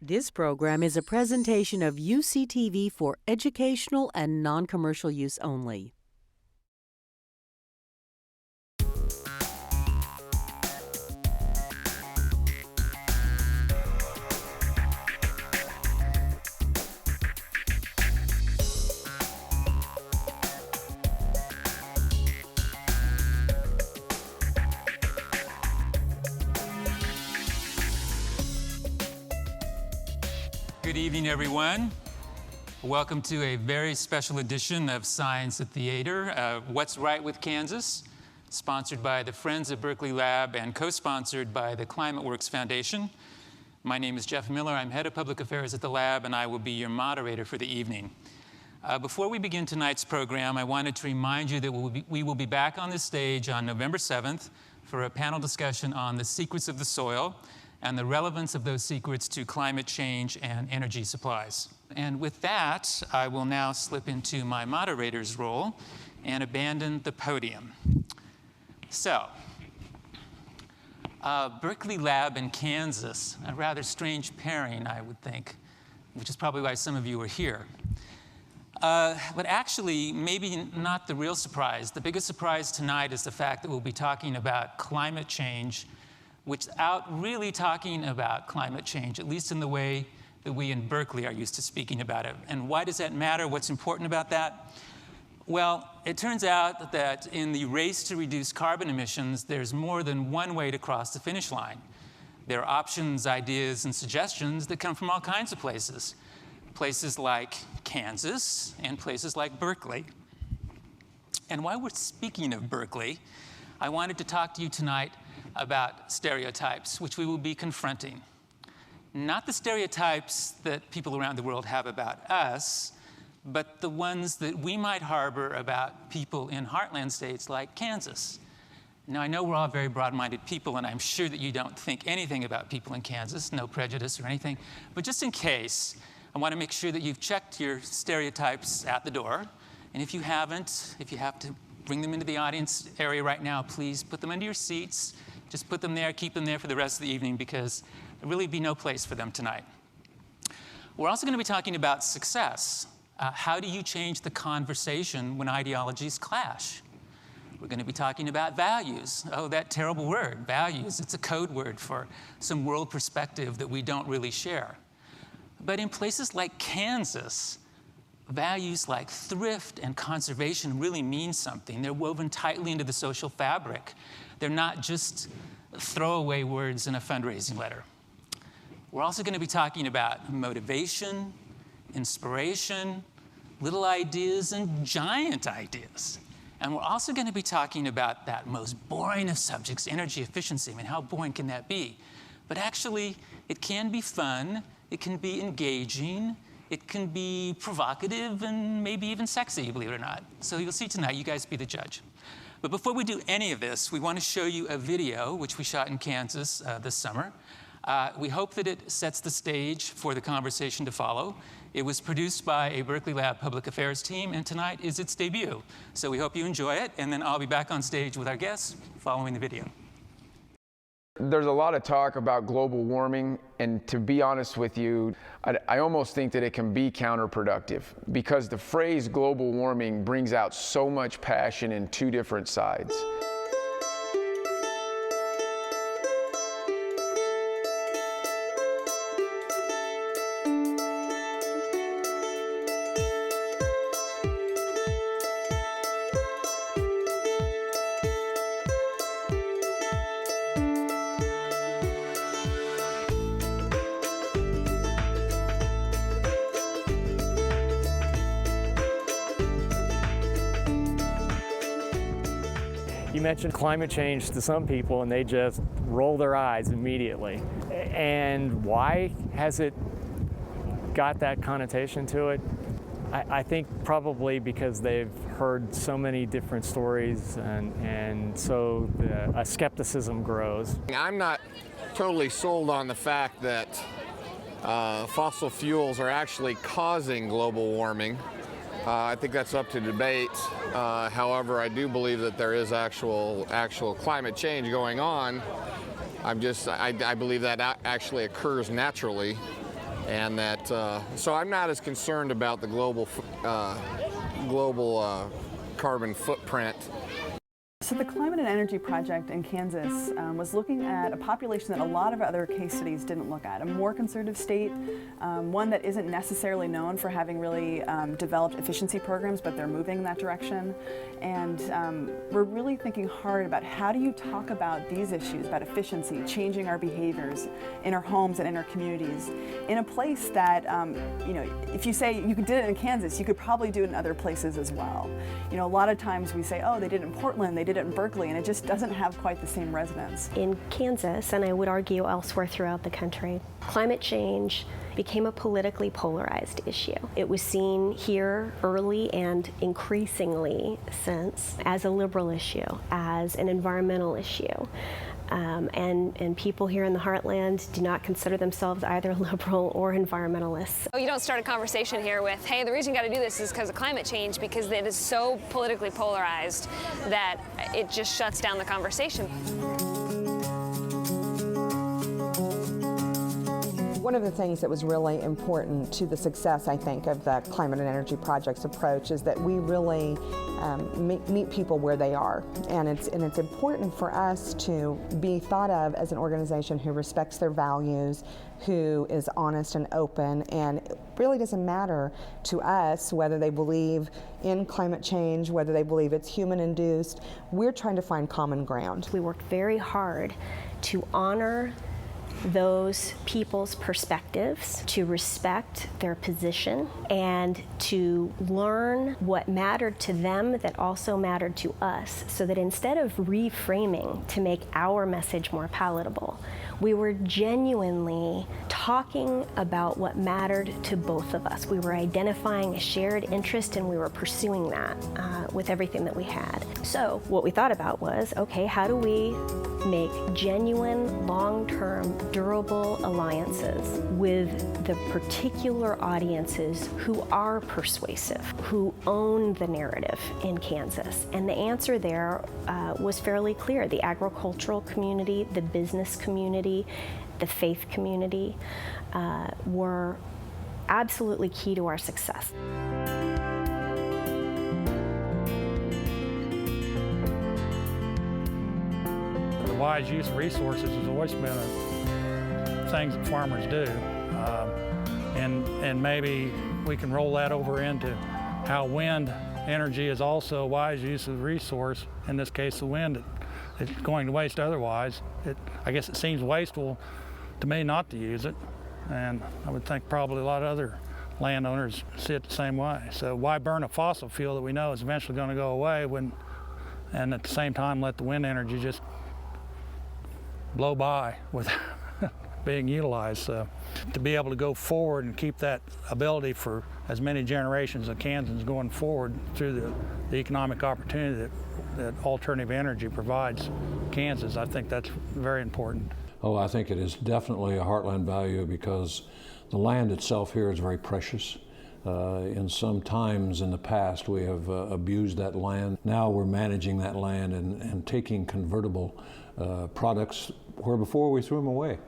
This program is a presentation of UCTV for educational and non-commercial use only. Good evening, everyone. Welcome to a very special edition of Science at Theater, What's Right with Kansas, sponsored by the Friends of Berkeley Lab and co-sponsored by the ClimateWorks Foundation. My name is Jeff Miller. I'm head of public affairs at the lab, and I will be your moderator for the evening. Before we begin tonight's program, I wanted to remind you that we will be back on this stage on November 7th for a panel discussion on the secrets of the soil and the relevance of those secrets to climate change and energy supplies. And with that, I will now slip into my moderator's role and abandon the podium. So, Berkeley Lab in Kansas, a rather strange pairing, I would think, which is probably why some of you are here. But actually, maybe not the real surprise. The biggest surprise tonight is the fact that we'll be talking about climate change without really talking about climate change, at least in the way that we in Berkeley are used to speaking about it. And why does that matter? What's important about that? Well, it turns out that in the race to reduce carbon emissions, there's more than one way to cross the finish line. There are options, ideas, and suggestions that come from all kinds of places. Places like Kansas and places like Berkeley. And while we're speaking of Berkeley, I wanted to talk to you tonight about stereotypes, which we will be confronting. Not the stereotypes that people around the world have about us, but the ones that we might harbor about people in heartland states like Kansas. Now, I know we're all very broad-minded people, and I'm sure that you don't think anything about people in Kansas, no prejudice or anything. But just in case, I want to make sure that you've checked your stereotypes at the door. And if you haven't, if you have to bring them into the audience area right now, please put them into your seats. Just put them there, keep them there for the rest of the evening, because there'll really be no place for them tonight. We're also going to be talking about success. How do you change the conversation when ideologies clash? We're going to be talking about values. Oh, that terrible word, values. It's a code word for some world perspective that we don't really share. But in places like Kansas, values like thrift and conservation really mean something. They're woven tightly into the social fabric. They're not just throwaway words in a fundraising letter. We're also going to be talking about motivation, inspiration, little ideas, and giant ideas. And we're also going to be talking about that most boring of subjects, energy efficiency. I mean, how boring can that be? But actually, it can be fun, it can be engaging, it can be provocative, and maybe even sexy, believe it or not. So you'll see tonight, you guys be the judge. But before we do any of this, we want to show you a video which we shot in Kansas this summer. We hope that it sets the stage for the conversation to follow. It was produced by a Berkeley Lab public affairs team, and tonight is its debut. So we hope you enjoy it, and then I'll be back on stage with our guests following the video. There's a lot of talk about global warming, and to be honest with you, I almost think that it can be counterproductive, because the phrase global warming brings out so much passion in two different sides. You mentioned climate change to some people and they just roll their eyes immediately. And why has it got that connotation to it? I think probably because they've heard so many different stories, and so a skepticism grows. I'm not totally sold on the fact that fossil fuels are actually causing global warming. I think that's up to debate. However, I do believe that there is actual climate change going on. I believe that actually occurs naturally. and that so I'm not as concerned about the global carbon footprint. So the Climate and Energy Project in Kansas was looking at a population that a lot of other case studies didn't look at, a more conservative state, one that isn't necessarily known for having really developed efficiency programs, but they're moving in that direction. And we're really thinking hard about how do you talk about these issues, about efficiency, changing our behaviors in our homes and in our communities, in a place that, you know, if you say you did it in Kansas, you could probably do it in other places as well. You know, a lot of times we say, oh, they did it in Portland, they did it in Berkeley, and it just doesn't have quite the same resonance. In Kansas, and I would argue elsewhere throughout the country, climate change became a politically polarized issue. It was seen here early and increasingly since as a liberal issue, as an environmental issue. And people here in the heartland do not consider themselves either liberal or environmentalists. You don't start a conversation here with, hey, the reason you got to do this is because of climate change, because it is so politically polarized that it just shuts down the conversation. One of the things that was really important to the success, I think, of the Climate and Energy Project's approach is that we really meet people where they are. And it's important for us to be thought of as an organization who respects their values, who is honest and open, and it really doesn't matter to us whether they believe in climate change, whether they believe it's human-induced. We're trying to find common ground. We worked very hard to honor those people's perspectives, to respect their position, and to learn what mattered to them that also mattered to us, so that instead of reframing to make our message more palatable, we were genuinely talking about what mattered to both of us. We were identifying a shared interest, and we were pursuing that with everything that we had. So what we thought about was, okay, how do we make genuine, long-term, durable alliances with the particular audiences who are persuasive, who own the narrative in Kansas? And the answer there was fairly clear. The agricultural community, the business community, the faith community were absolutely key to our success. Wise use of resources has always been things that farmers do, and maybe we can roll that over into how wind energy is also wise use of the resource. In this case, the wind, it's going to waste otherwise. I guess it seems wasteful to me not to use it, and I would think probably a lot of other landowners see it the same way. So why burn a fossil fuel that we know is eventually going to go away and at the same time let the wind energy just blow by with being utilized. So to be able to go forward and keep that ability for as many generations of Kansans going forward through the economic opportunity that alternative energy provides Kansas, I think that's very important. Oh, I think it is definitely a heartland value because the land itself here is very precious. In some times in the past we have abused that land. Now we're managing that land and taking convertible products where before we threw them away.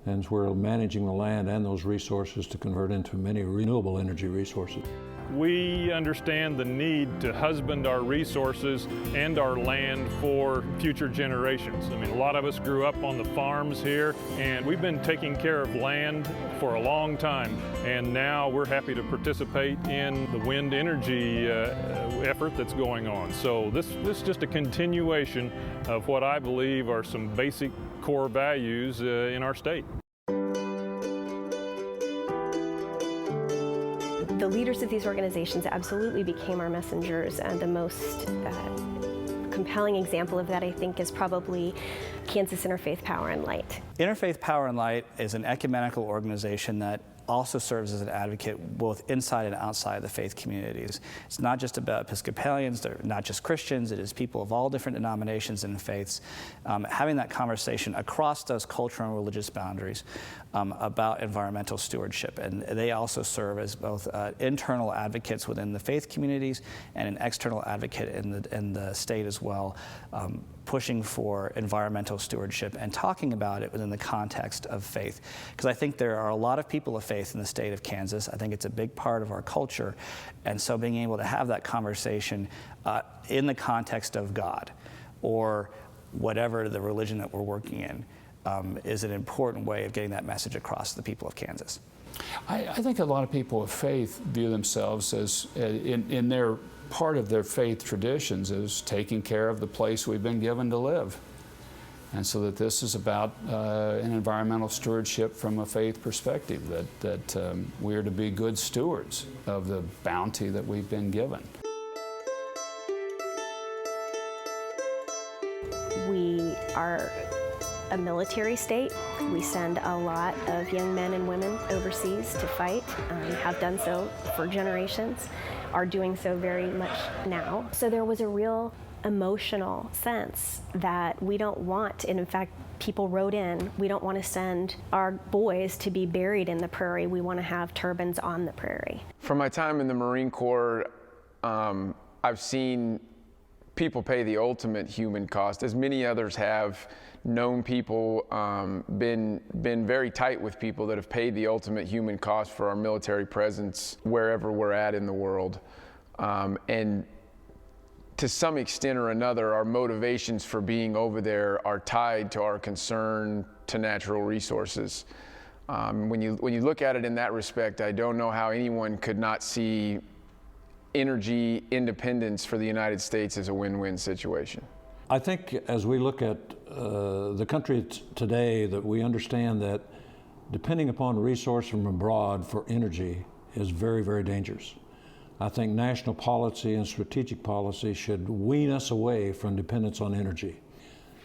And we're managing the land and those resources to convert into many renewable energy resources. We understand the need to husband our resources and our land for future generations. I mean, a lot of us grew up on the farms here, and we've been taking care of land for a long time. And now we're happy to participate in the wind energy effort that's going on. So this is just a continuation of what I believe are some basic core values in our state. The leaders of these organizations absolutely became our messengers, and the most compelling example of that, I think, is probably Kansas Interfaith Power and Light. Interfaith Power and Light is an ecumenical organization that also serves as an advocate both inside and outside the faith communities. It's not just about Episcopalians, they're not just Christians, it is people of all different denominations and faiths having that conversation across those cultural and religious boundaries about environmental stewardship. And they also serve as both internal advocates within the faith communities and an external advocate in the state as well, pushing for environmental stewardship and talking about it within the context of faith. Because I think there are a lot of people of faith in the state of Kansas. I think it's a big part of our culture. And so being able to have that conversation in the context of God or whatever the religion that we're working in is an important way of getting that message across to the people of Kansas. I think a lot of people of faith view themselves as, in their part of their faith traditions, as taking care of the place we've been given to live. And so that this is about an environmental stewardship from a faith perspective, that we are to be good stewards of the bounty that we've been given. We are a military state. We send a lot of young men and women overseas to fight, have done so for generations, are doing so very much now. So there was a real emotional sense that we don't want, and in fact, people wrote in, we don't want to send our boys to be buried in the prairie. We want to have turbines on the prairie. From my time in the Marine Corps, I've seen people pay the ultimate human cost, as many others have. Known people, been very tight with people that have paid the ultimate human cost for our military presence wherever we're at in the world. And to some extent or another, our motivations for being over there are tied to our concern to natural resources. When you look at it in that respect, I don't know how anyone could not see energy independence for the United States as a win-win situation. I think as we look at the country today, that we understand that depending upon resource from abroad for energy is very, very dangerous. I think national policy and strategic policy should wean us away from dependence on energy.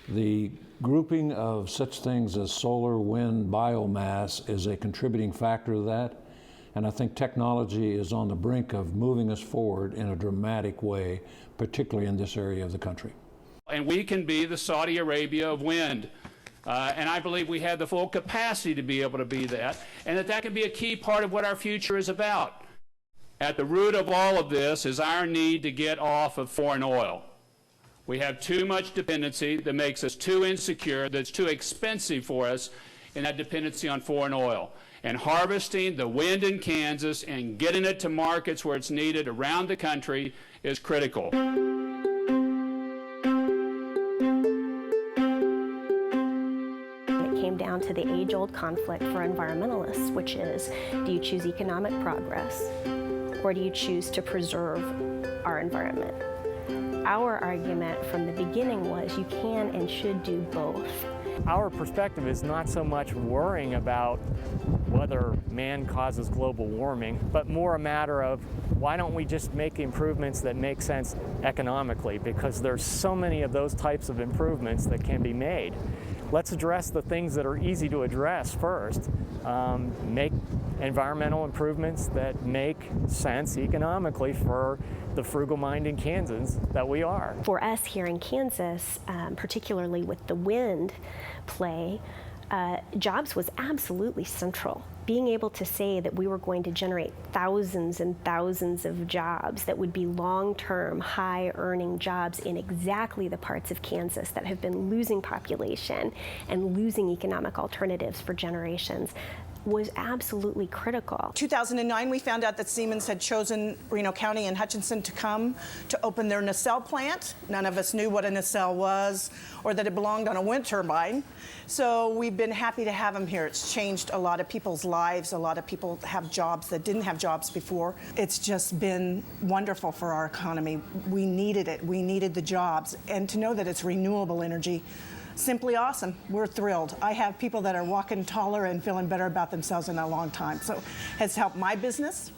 The grouping of such things as solar, wind, biomass is a contributing factor to that. And I think technology is on the brink of moving us forward in a dramatic way, particularly in this area of the country. And we can be the Saudi Arabia of wind. And I believe we have the full capacity to be able to be that, and that can be a key part of what our future is about. At the root of all of this is our need to get off of foreign oil. We have too much dependency that makes us too insecure, that's too expensive for us in that dependency on foreign oil. And harvesting the wind in Kansas and getting it to markets where it's needed around the country is critical. It came down to the age-old conflict for environmentalists, which is, do you choose economic progress or do you choose to preserve our environment? Our argument from the beginning was you can and should do both. Our perspective is not so much worrying about whether man causes global warming, but more a matter of why don't we just make improvements that make sense economically, because there's so many of those types of improvements that can be made. Let's address the things that are easy to address first. Make environmental improvements that make sense economically for the frugal-minded Kansans that we are. For us here in Kansas, particularly with the wind play, jobs was absolutely central. Being able to say that we were going to generate thousands and thousands of jobs that would be long-term, high-earning jobs in exactly the parts of Kansas that have been losing population and losing economic alternatives for generations was absolutely critical. 2009, we found out that Siemens had chosen Reno County and Hutchinson to come to open their nacelle plant. None of us knew what a nacelle was or that it belonged on a wind turbine. So we've been happy to have them here. It's changed a lot of people's lives. A lot of people have jobs that didn't have jobs before. It's just been wonderful for our economy. We needed it. We needed the jobs. And to know that it's renewable energy, simply awesome. We're thrilled. I have people that are walking taller and feeling better about themselves in a long time. So it's helped my business.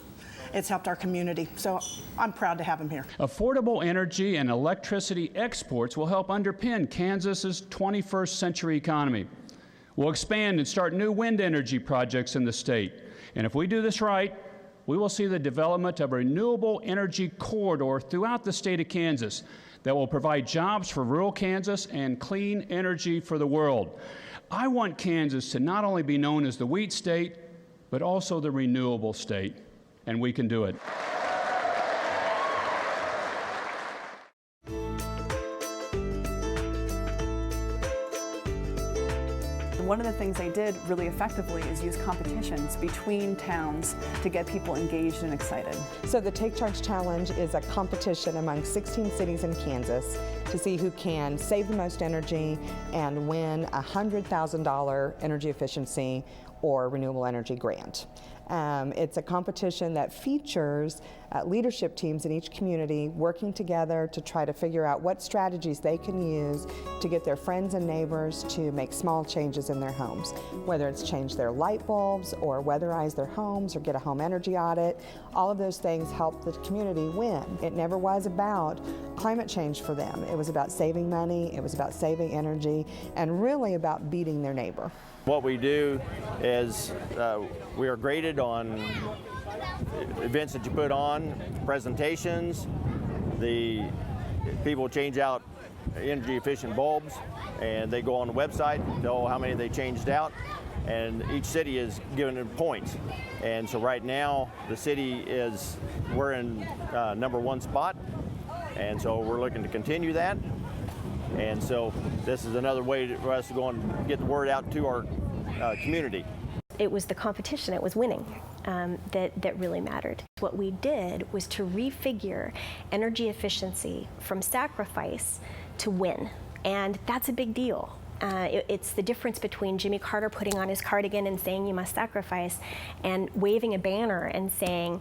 It's helped our community. So I'm proud to have them here. Affordable energy and electricity exports will help underpin Kansas's 21st century economy. We'll expand and start new wind energy projects in the state. And if we do this right, we will see the development of a renewable energy corridor throughout the state of Kansas that will provide jobs for rural Kansas and clean energy for the world. I want Kansas to not only be known as the wheat state, but also the renewable state, and we can do it. one of the things they did really effectively is use competitions between towns to get people engaged and excited. So the TakeCharge Challenge is a competition among 16 cities in Kansas to see who can save the most energy and win a $100,000 energy efficiency or renewable energy grant. It's a competition that features leadership teams in each community working together to try to figure out what strategies they can use to get their friends and neighbors to make small changes in their homes, whether it's change their light bulbs or weatherize their homes or get a home energy audit. All of those things help the community win. It never was about climate change for them. It was about saving money, it was about saving energy, and really about beating their neighbor. What we do is we are graded on events that you put on, presentations. The people change out energy efficient bulbs and they go on the website, know how many they changed out, and each city is given points. And so right now the city we're in #1 spot, and so we're looking to continue that. And so this is another way for us to go and get the word out to our community. It was the competition, it was winning, that really mattered. What we did was to refigure energy efficiency from sacrifice to win, and that's a big deal. It's the difference between Jimmy Carter putting on his cardigan and saying you must sacrifice and waving a banner and saying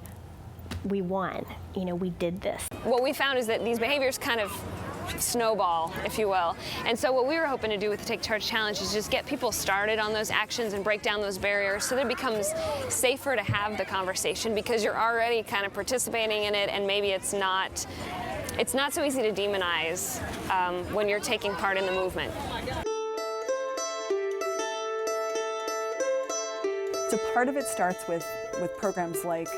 we won, we did this. What we found is that these behaviors kind of snowball, if you will. And so what we were hoping to do with the TakeCharge Challenge is just get people started on those actions and break down those barriers so that it becomes safer to have the conversation because you're already kind of participating in it, and maybe it's not so easy to demonize when you're taking part in the movement. So part of it starts with programs like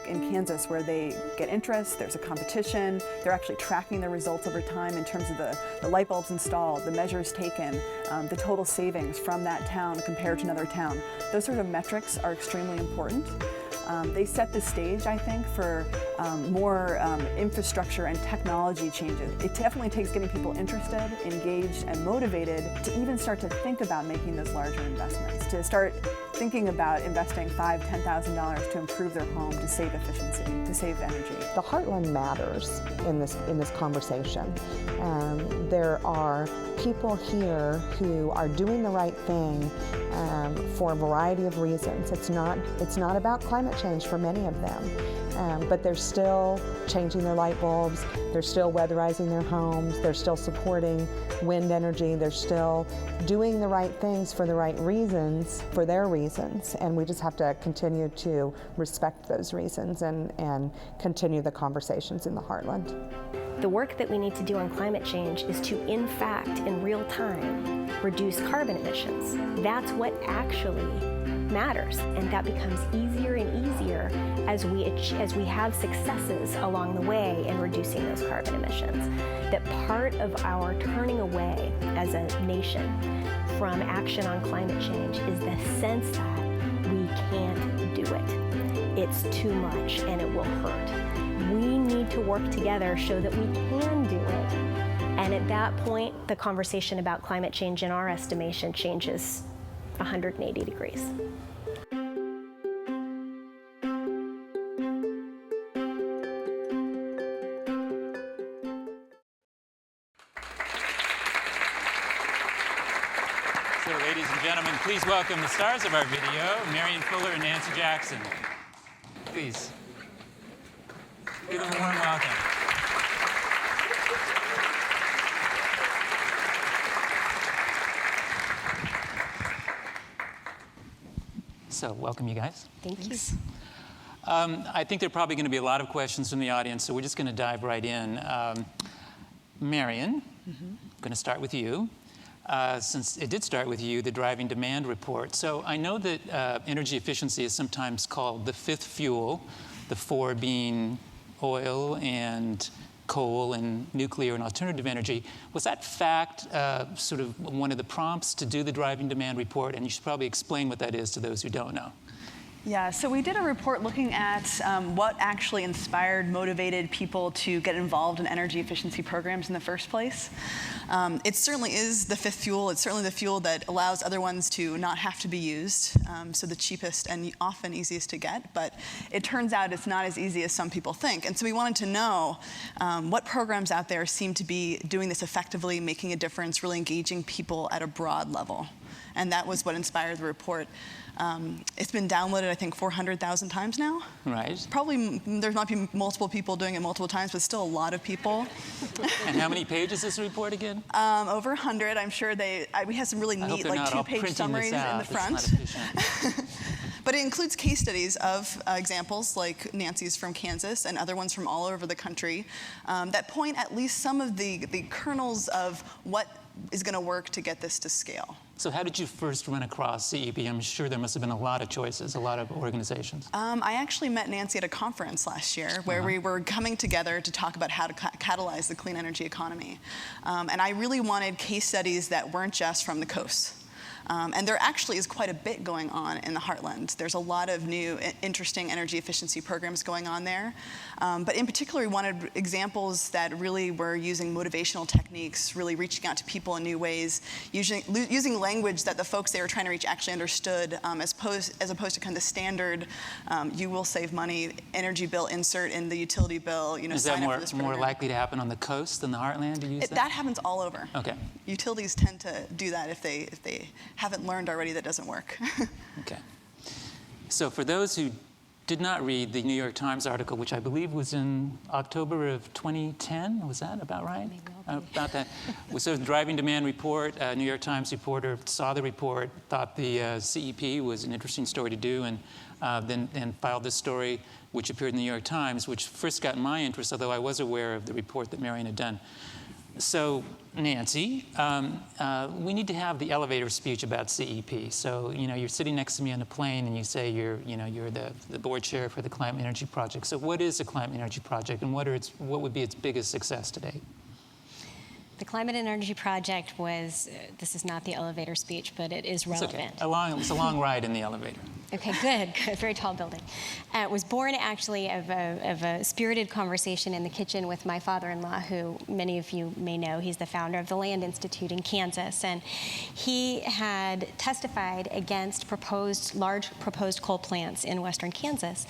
in Kansas, where they get interest, there's a competition, they're actually tracking the results over time in terms of the light bulbs installed, the measures taken, the total savings from that town compared to another town. Those sort of metrics are extremely important. They set the stage, I think, for more infrastructure and technology changes. It definitely takes getting people interested, engaged, and motivated to even start to think about making those larger investments, to start thinking about investing $5,000, $10,000 to improve their home, to save efficiency, to save energy. The heartland matters in this conversation. There are people here who are doing the right thing for a variety of reasons. It's not about climate change for many of them, but they're still changing their light bulbs, they're still weatherizing their homes, they're still supporting wind energy, they're still doing the right things for the right reasons, for their reasons, and we just have to continue to respect those reasons and continue the conversations in the heartland. The work that we need to do on climate change is to, in fact, in real time, reduce carbon emissions. That's what actually matters, and that becomes easier and easier as we have successes along the way in reducing those carbon emissions. That part of our turning away as a nation from action on climate change is the sense that we can't do it. It's too much and it will hurt. We need to work together so that we can do it. And at that point, the conversation about climate change, in our estimation, changes 180 degrees. So, ladies and gentlemen, please welcome the stars of our video, Merrian Fuller and Nancy Jackson. Please. Give them a warm welcome. So, welcome, you guys. Thank you. I think there are probably going to be a lot of questions from the audience, so we're just going to dive right in. Marian, I'm going to start with you. Since it did start with you, the driving demand report. So I know that energy efficiency is sometimes called the fifth fuel, the four being oil and coal and nuclear and alternative energy. Was that fact sort of one of the prompts to do the driving demand report? And you should probably explain what that is to those who don't know. Yeah, so we did a report looking at what actually inspired, motivated people to get involved in energy efficiency programs in the first place. It certainly is the fifth fuel. It's certainly the fuel that allows other ones to not have to be used, so the cheapest and often easiest to get. But it turns out it's not as easy as some people think. And so we wanted to know what programs out there seem to be doing this effectively, making a difference, really engaging people at a broad level. And that was what inspired the report. It's been downloaded, I think, 400,000 times now. Right. Probably there might be multiple people doing it multiple times, but still a lot of people. And how many pages is the report again? Over 100. I'm sure we have some really neat, like, two-page summaries in the front. But it includes case studies of examples like Nancy's from Kansas and other ones from all over the country that point at least some of the kernels of what is going to work to get this to scale. So how did you first run across CEP? I'm sure there must have been a lot of choices, a lot of organizations. I actually met Nancy at a conference last year where we were coming together to talk about how to catalyze the clean energy economy. And I really wanted case studies that weren't just from the coast. And there actually is quite a bit going on in the heartland. There's a lot of new, interesting energy efficiency programs going on there. But in particular, we wanted examples that really were using motivational techniques, really reaching out to people in new ways, using language that the folks they were trying to reach actually understood, as opposed to kind of the standard, you will save money, energy bill insert in the utility bill, sign up for this program. Is that more likely to happen on the coast than the heartland to use that? That happens all over. Okay. Utilities tend to do that if they haven't learned already that doesn't work. Okay. So for those who did not read the New York Times article, which I believe was in October of 2010, was that about right? About that. So the driving demand report, a New York Times reporter saw the report, thought the CEP was an interesting story to do, and then filed this story, which appeared in the New York Times, which first got my interest, although I was aware of the report that Merrian had done. So, Nancy, we need to have the elevator speech about CEP. So, you're sitting next to me on a plane and you say you're the board chair for the Climate Energy Project. So what is the Climate Energy Project and what would be its biggest success to date? The Climate Energy Project was, this is not the elevator speech, but it is relevant. It's okay. It's a long ride in the elevator. Okay, good. Very tall building. It was born actually of a spirited conversation in the kitchen with my father-in-law, who many of you may know. He's the founder of the Land Institute in Kansas. And he had testified against large proposed coal plants in western Kansas.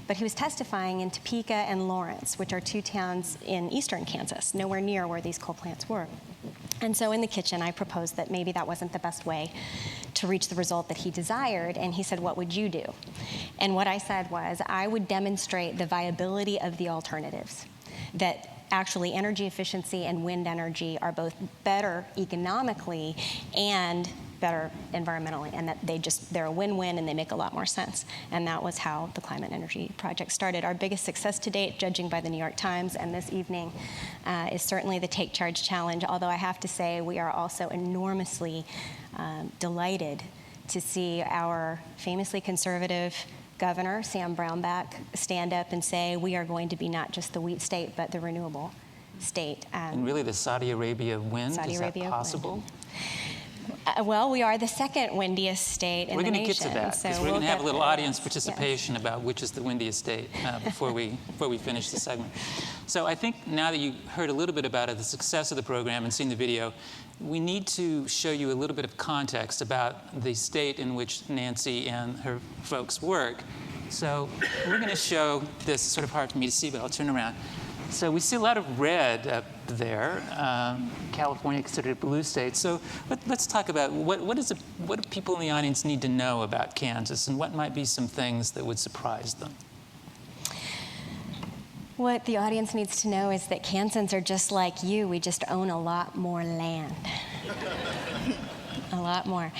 But he was testifying in Topeka and Lawrence, which are two towns in eastern Kansas, nowhere near where these coal plants were. And so in the kitchen, I proposed that maybe that wasn't the best way to reach the result that he desired. And he said, what would you do? And what I said was, I would demonstrate the viability of the alternatives, that actually energy efficiency and wind energy are both better economically and better environmentally, and that they're a win-win and they make a lot more sense. And that was how the Climate Energy Project started. Our biggest success to date, judging by the New York Times and this evening, is certainly the TakeCharge challenge, although I have to say we are also enormously delighted to see our famously conservative Governor, Sam Brownback, stand up and say we are going to be not just the wheat state, but the renewable state. And really the Saudi Arabia wind, is that possible? Well, we are the second windiest state in the nation. We're going to get to that, because we're going to have a little audience participation about which is the windiest state before we finish the segment. So I think now that you heard a little bit about the success of the program and seen the video, we need to show you a little bit of context about the state in which Nancy and her folks work. So we're going to show this. It's sort of hard for me to see, but I'll turn around. So we see a lot of red up there. California considered a blue state. So let's talk about what do people in the audience need to know about Kansas, and what might be some things that would surprise them? What the audience needs to know is that Kansans are just like you. We just own a lot more land. A lot more.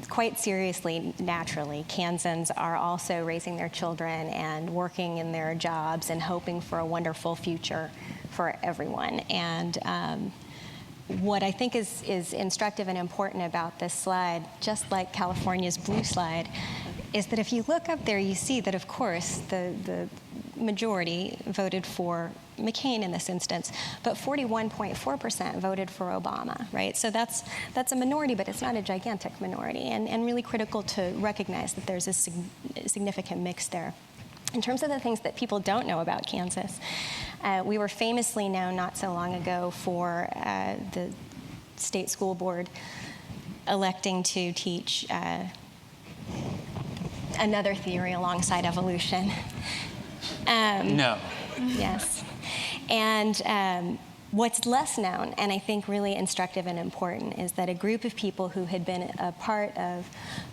Quite seriously, naturally, Kansans are also raising their children and working in their jobs and hoping for a wonderful future for everyone. And what I think is instructive and important about this slide, just like California's blue slide, is that if you look up there, you see that, of course, the majority voted for McCain in this instance, but 41.4% voted for Obama, right? So that's a minority, but it's not a gigantic minority, and really critical to recognize that there's a significant mix there. In terms of the things that people don't know about Kansas, we were famously known not so long ago for the state school board electing to teach another theory alongside evolution. No. Yes. And what's less known, and I think really instructive and important, is that a group of people who had been a part of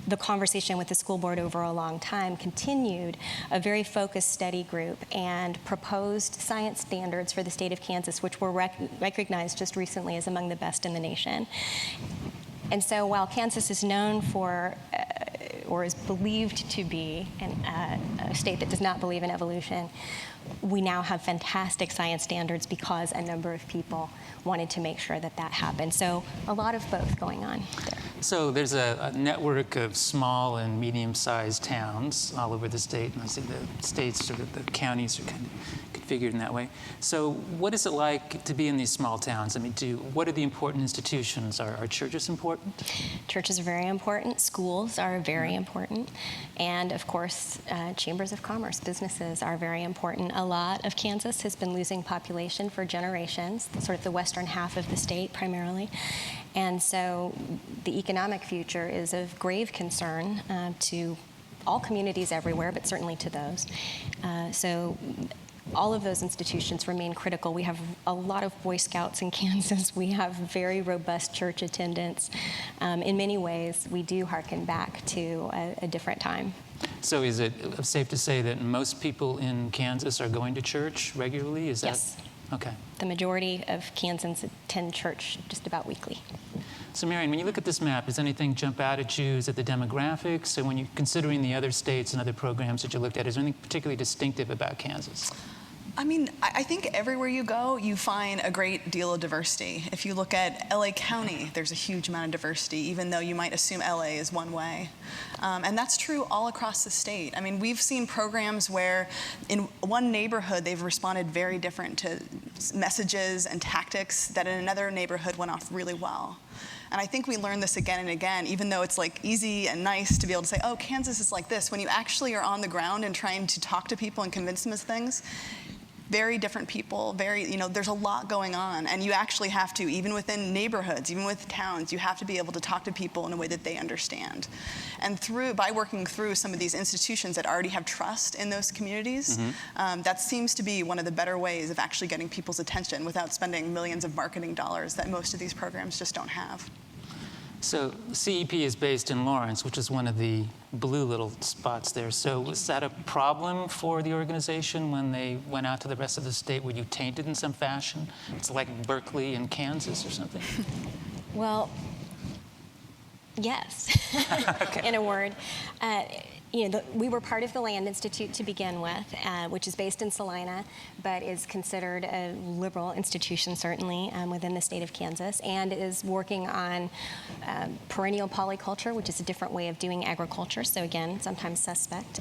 the conversation with the school board over a long time continued a very focused study group and proposed science standards for the state of Kansas, which were recognized just recently as among the best in the nation. And so while Kansas is known for, or is believed to be, a state that does not believe in evolution, we now have fantastic science standards because a number of people wanted to make sure that that happened. So a lot of both going on there. So there's a network of small and medium-sized towns all over the state, and I see the states or the counties are kind of configured in that way. So what is it like to be in these small towns? I mean, what are the important institutions? Are churches important? Churches are very important. Schools are very important. And of course, chambers of commerce, businesses are very important. A lot of Kansas has been losing population for generations, sort of the western half of the state primarily. And so the economic future is of grave concern to all communities everywhere, but certainly to those. So all of those institutions remain critical. We have a lot of Boy Scouts in Kansas. We have very robust church attendance. In many ways, we do hearken back to a different time. So is it safe to say that most people in Kansas are going to church regularly? Is that? Yes. Okay. The majority of Kansans attend church just about weekly. So Merrian, when you look at this map, does anything jump out at you? Is it the demographics? So when you're considering the other states and other programs that you looked at, is there anything particularly distinctive about Kansas? I mean, I think everywhere you go, you find a great deal of diversity. If you look at LA County, there's a huge amount of diversity, even though you might assume LA is one way. And that's true all across the state. I mean, we've seen programs where in one neighborhood, they've responded very different to messages and tactics that in another neighborhood went off really well. And I think we learn this again and again, even though it's like easy and nice to be able to say, oh, Kansas is like this. When you actually are on the ground and trying to talk to people and convince them of things, very different people, there's a lot going on. And you actually have to, even within neighborhoods, even with towns, you have to be able to talk to people in a way that they understand. And by working through some of these institutions that already have trust in those communities, that seems to be one of the better ways of actually getting people's attention without spending millions of marketing dollars that most of these programs just don't have. So CEP is based in Lawrence, which is one of the blue little spots there. So was that a problem for the organization when they went out to the rest of the state? Were you tainted in some fashion? It's like Berkeley and Kansas or something? Well, yes, okay. In a word. We were part of the Land Institute to begin with, which is based in Salina, but is considered a liberal institution, certainly, within the state of Kansas, and is working on perennial polyculture, which is a different way of doing agriculture. So again, sometimes suspect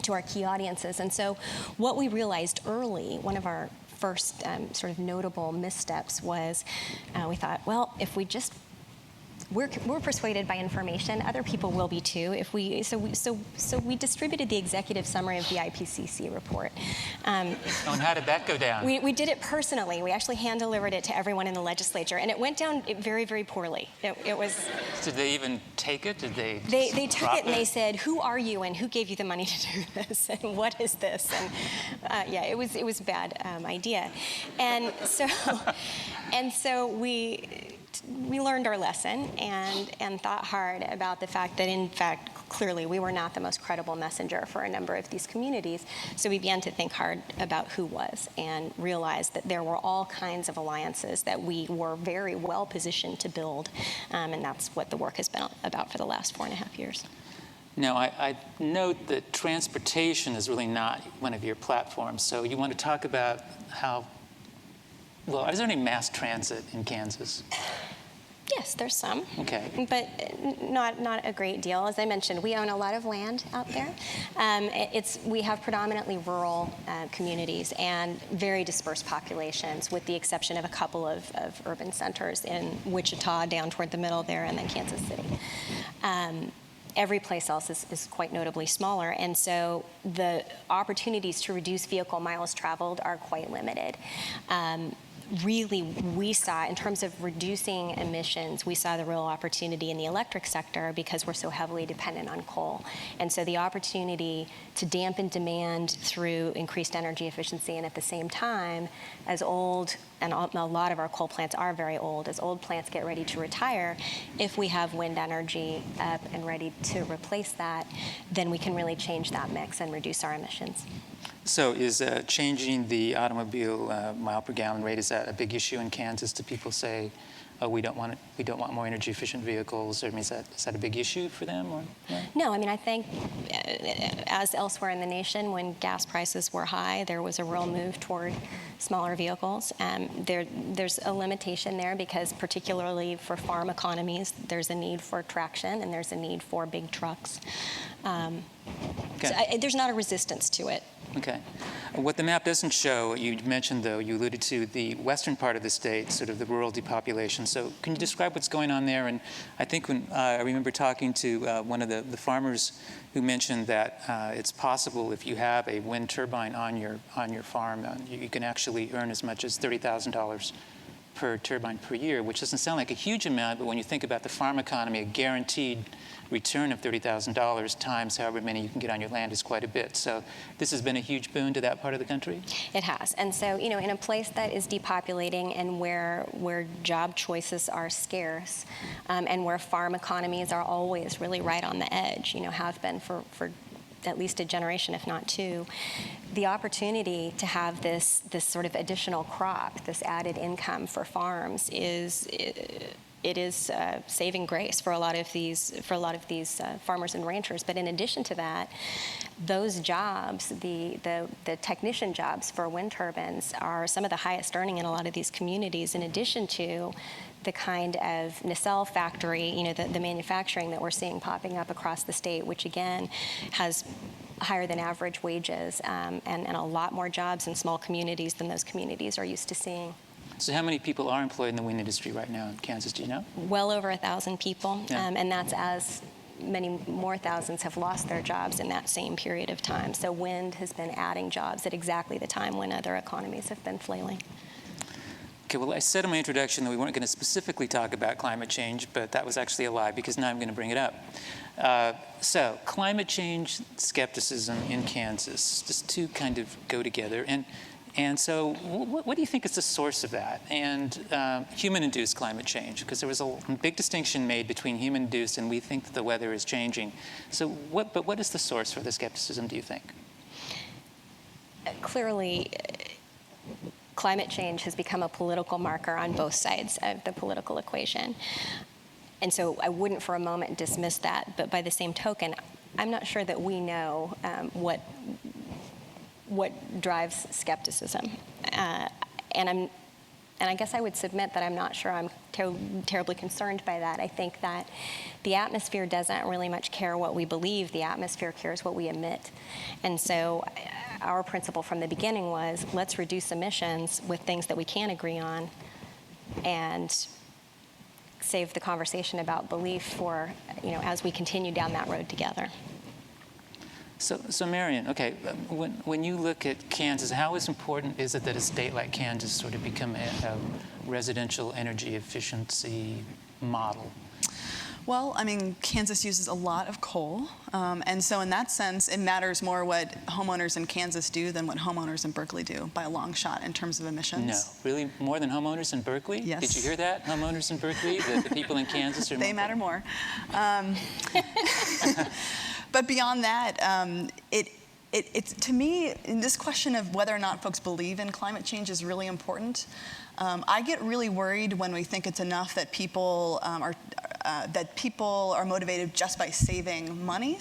to our key audiences. And so what we realized early, one of our first sort of notable missteps was we thought, well, if we just we're persuaded by information. Other people will be too. So we distributed the executive summary of the IPCC report. And how did that go down? We did it personally. We actually hand-delivered it to everyone in the legislature, and it went down very, very poorly. It was. Did they even take it? Did they? They took it and they said, "Who are you, and who gave you the money to do this, and what is this?" And yeah, it was a bad idea, and so we learned our lesson and thought hard about the fact that, in fact, clearly we were not the most credible messenger for a number of these communities. So we began to think hard about who was and realized that there were all kinds of alliances that we were very well positioned to build. And that's what the work has been about for the last 4.5 years. Now, I note that transportation is really not one of your platforms. So you want to talk about how, well, is there any mass transit in Kansas? Yes, there's some. Okay. But not a great deal. As I mentioned, we own a lot of land out there. We have predominantly rural communities and very dispersed populations, with the exception of a couple of urban centers in Wichita, down toward the middle there, and then Kansas City. Every place else is quite notably smaller, and so the opportunities to reduce vehicle miles traveled are quite limited. Really, we saw, in terms of reducing emissions, we saw the real opportunity in the electric sector because we're so heavily dependent on coal. And so the opportunity to dampen demand through increased energy efficiency, and at the same time, as old, and a lot of our coal plants are very old, as old plants get ready to retire, if we have wind energy up and ready to replace that, then we can really change that mix and reduce our emissions. So is changing the automobile mile per gallon rate, is that a big issue in Kansas? Do people say, oh, we don't want more energy efficient vehicles? Or, I mean, is that a big issue for them? Or, yeah? No, I mean, I think as elsewhere in the nation, when gas prices were high, there was a real move toward smaller vehicles. There's a limitation there because, particularly for farm economies, there's a need for traction and there's a need for big trucks. Okay. So there's not a resistance to it. Okay. What the map doesn't show, you mentioned, though, you alluded to the western part of the state, sort of the rural depopulation. So can you describe what's going on there? And I think when I remember talking to one of the farmers who mentioned that it's possible if you have a wind turbine on your farm, you can actually earn as much as $30,000 per turbine per year, which doesn't sound like a huge amount, but when you think about the farm economy, a guaranteed return of $30,000 times however many you can get on your land is quite a bit. So this has been a huge boon to that part of the country? It has. And so, you know, in a place that is depopulating and where job choices are scarce, and where farm economies are always really right on the edge, you know, have been for at least a generation, if not two, the opportunity to have this sort of additional crop, this added income for farms is saving grace for a lot of these farmers and ranchers. But in addition to that, those jobs, the technician jobs for wind turbines, are some of the highest earning in a lot of these communities. In addition to the kind of nacelle factory, you know, the manufacturing that we're seeing popping up across the state, which again has higher than average wages and a lot more jobs in small communities than those communities are used to seeing. So how many people are employed in the wind industry right now in Kansas, do you know? Well over 1,000 people, yeah. And that's as many more thousands have lost their jobs in that same period of time. So wind has been adding jobs at exactly the time when other economies have been flailing. Okay, well, I said in my introduction that we weren't going to specifically talk about climate change, but that was actually a lie because now I'm going to bring it up. So climate change, skepticism in Kansas, just two kind of go together. And so what do you think is the source of that? And human-induced climate change, because there was a big distinction made between human-induced and we think that the weather is changing. So what is the source for the skepticism, do you think? Clearly, climate change has become a political marker on both sides of the political equation. And so I wouldn't for a moment dismiss that, but by the same token, I'm not sure that we know what drives skepticism. And I guess I would submit that I'm not sure I'm terribly concerned by that. I think that the atmosphere doesn't really much care what we believe. The atmosphere cares what we emit. And so our principle from the beginning was, let's reduce emissions with things that we can agree on and save the conversation about belief for, you know, as we continue down that road together. So Merrian, okay, when you look at Kansas, how important is it that a state like Kansas sort of become a residential energy efficiency model? Well, I mean, Kansas uses a lot of coal, and so in that sense, it matters more what homeowners in Kansas do than what homeowners in Berkeley do by a long shot in terms of emissions. No, really? More than homeowners in Berkeley? Yes. Did you hear that? Homeowners in Berkeley? The people in Kansas are They matter more. But beyond that, to me, in this question of whether or not folks believe in climate change is really important. I get really worried when we think it's enough that people are motivated just by saving money.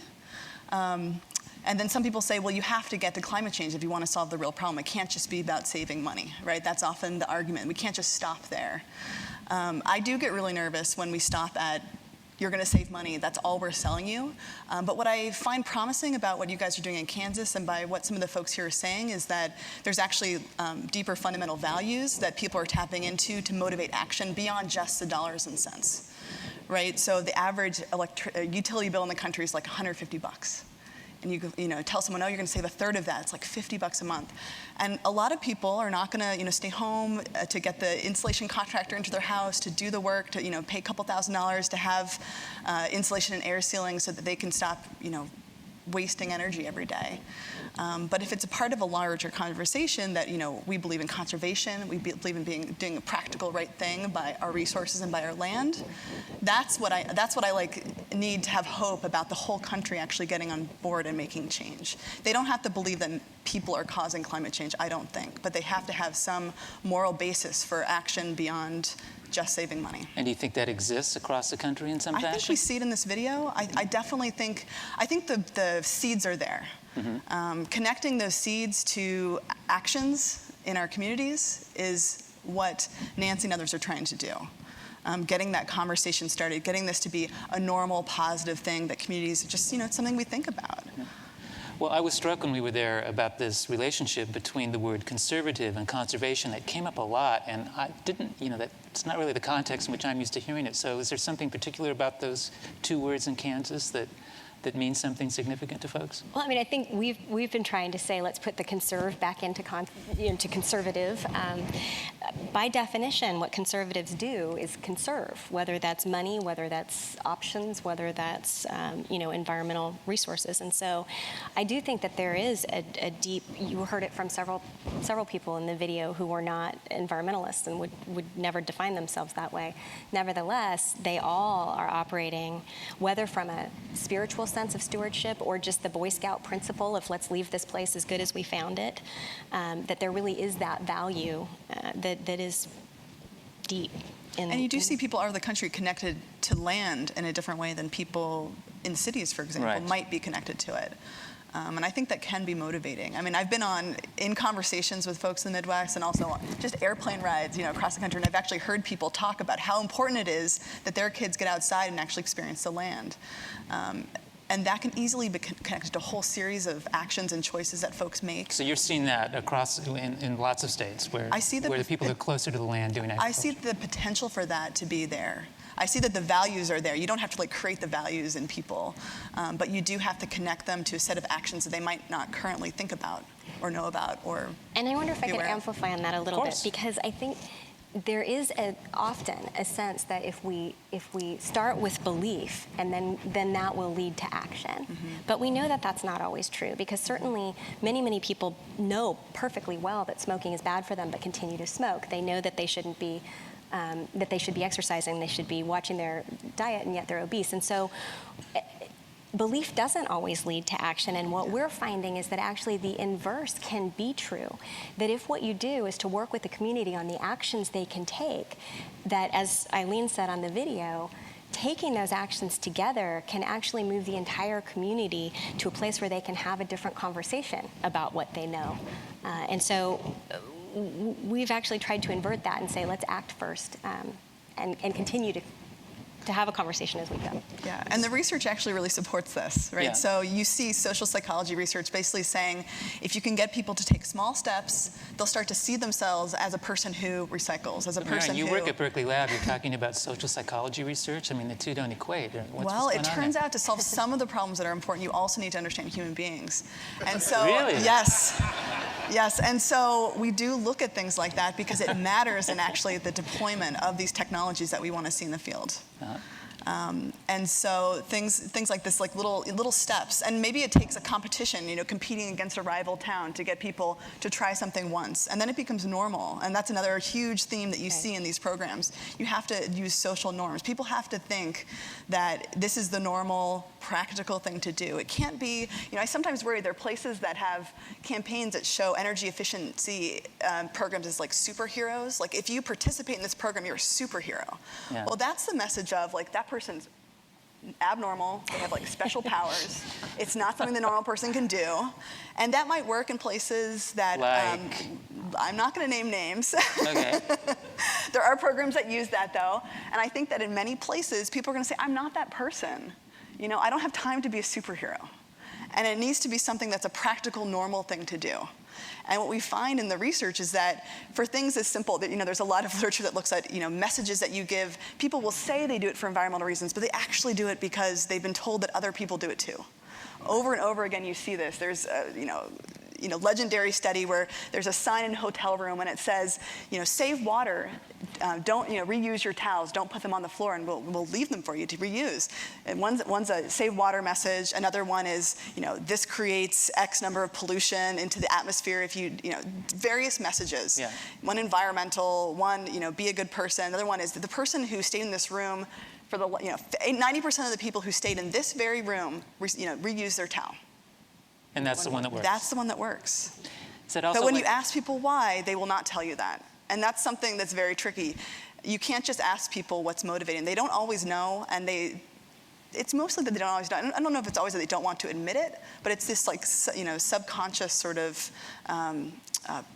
And then some people say, well, you have to get to climate change if you want to solve the real problem. It can't just be about saving money, right? That's often the argument. We can't just stop there. I do get really nervous when we stop at, you're going to save money, that's all we're selling you. But what I find promising about what you guys are doing in Kansas and by what some of the folks here are saying is that there's actually deeper fundamental values that people are tapping into to motivate action beyond just the dollars and cents, right? So the average utility bill in the country is like $150. And you tell someone, oh, you're going to save a third of that. It's like $50 a month. And a lot of people are not going to stay home to get the insulation contractor into their house, to do the work, to pay a couple $1,000s to have insulation and air sealing so that they can stop wasting energy every day. But if it's a part of a larger conversation that we believe in conservation, we believe in doing a practical right thing by our resources and by our land, that's what I need to have hope about the whole country actually getting on board and making change. They don't have to believe that people are causing climate change, I don't think, but they have to have some moral basis for action beyond just saving money. And do you think that exists across the country in some fashion? I think we see it in this video. I definitely think, the seeds are there. Mm-hmm. Connecting those seeds to actions in our communities is what Nancy and others are trying to do. Getting that conversation started, getting this to be a normal, positive thing that communities just, it's something we think about. Yeah. Well, I was struck when we were there about this relationship between the word conservative and conservation that came up a lot, and I didn't, that's not really the context in which I'm used to hearing it. So is there something particular about those two words in Kansas that means something significant to folks? Well, I think we've been trying to say, let's put the conserve back into conservative. By definition, what conservatives do is conserve, whether that's money, whether that's options, whether that's environmental resources. And so I do think that there is a deep, you heard it from several people in the video who were not environmentalists and would never define themselves that way. Nevertheless, they all are operating, whether from a spiritual sense of stewardship or just the Boy Scout principle of let's leave this place as good as we found it, that there really is that value that is deep. And you do see people out of the country connected to land in a different way than people in cities, for example, might be connected to it. And I think that can be motivating. I've been in conversations with folks in the Midwest and also just airplane rides, across the country, and I've actually heard people talk about how important it is that their kids get outside and actually experience the land. And that can easily be connected to a whole series of actions and choices that folks make. So you're seeing that across in lots of states where the people are closer to the land doing agriculture. I see the potential for that to be there. I see that the values are there. You don't have to create the values in people, but you do have to connect them to a set of actions that they might not currently think about or know about or And I wonder if I could amplify on that a little bit, because I think there is often a sense that if we start with belief and then that will lead to action. Mm-hmm. But we know that that's not always true, because certainly many people know perfectly well that smoking is bad for them but continue to smoke. They know that they shouldn't be that they should be exercising, they should be watching their diet, and yet they're obese. And so belief doesn't always lead to action, and what we're finding is that actually the inverse can be true. That if what you do is to work with the community on the actions they can take, that, as Eileen said on the video, taking those actions together can actually move the entire community to a place where they can have a different conversation about what they know. And so we've actually tried to invert that and say, let's act first and continue to have a conversation as we go. Yeah, and the research actually really supports this, right? Yeah. So you see social psychology research basically saying if you can get people to take small steps, they'll start to see themselves as a person who recycles, as a person you who... work at Berkeley Lab, you're talking about social psychology research. The two don't equate. Well, it turns out to solve some of the problems that are important, you also need to understand human beings. And so, really? Yes, and so we do look at things like that because it matters in actually the deployment of these technologies that we want to see in the field. And so things like this, little steps, and maybe it takes a competition, competing against a rival town to get people to try something once, and then it becomes normal. And that's another huge theme that you see in these programs. You have to use social norms. People have to think that this is the normal, practical thing to do. It can't be, I sometimes worry there are places that have campaigns that show energy efficiency programs as superheroes. If you participate in this program, you're a superhero. Yeah. Well, that's the message of that person's abnormal. They have like special powers. It's not something the normal person can do. And that might work in places that, like? I'm not gonna name names. Okay. There are programs that use that though. And I think that in many places, people are gonna say, I'm not that person. You know, I don't have time to be a superhero. And it needs to be something that's a practical, normal thing to do. And what we find in the research is that for things as simple, that, you know, there's a lot of literature that looks at, you know, messages that you give. People will say they do it for environmental reasons, but they actually do it because they've been told that other people do it too. Over and over again, you see this. There's, you know, legendary study where there's a sign in a hotel room and it says, you know, save water, don't, you know, reuse your towels, don't put them on the floor, and we'll leave them for you to reuse. And one's a save water message. Another one is, you know, this creates X number of pollution into the atmosphere if you know, various messages. Yeah. One environmental, one, you know, be a good person. Another one is the person who stayed in this room for the, you know, 90% of the people who stayed in this very room, you know, reuse their towel. And that's the one that works. That's the one that works. Is that also but when like, you ask people why, they will not tell you that. And that's something that's very tricky. You can't just ask people what's motivating. They don't always know, and it's mostly that they don't always know. I don't know if it's always that they don't want to admit it, but it's this like, you know, subconscious sort of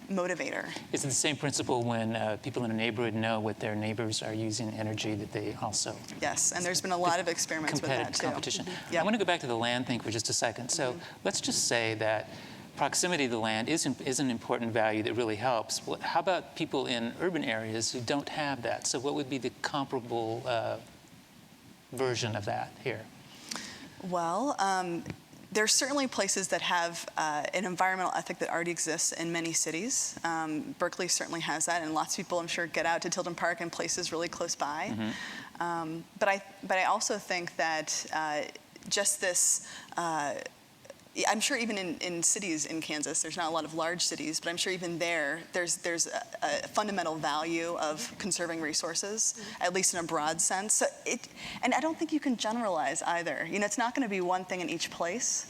motivator. Is it the same principle when people in a neighborhood know what their neighbors are using energy that they also? Yes, and there's been a lot of experiments with that too. Competition. Yep. I want to go back to the land thing for just a second. So let's just say that proximity to the land is an important value that really helps. How about people in urban areas who don't have that? So what would be the comparable version of that here? Well, there's certainly places that have an environmental ethic that already exists in many cities. Berkeley certainly has that, and lots of people, I'm sure, get out to Tilden Park and places really close by. But I also think that just this, I'm sure even in cities in Kansas, there's not a lot of large cities, but I'm sure even there's a fundamental value of conserving resources, at least in a broad sense. So and I don't think you can generalize either. You know, it's not going to be one thing in each place.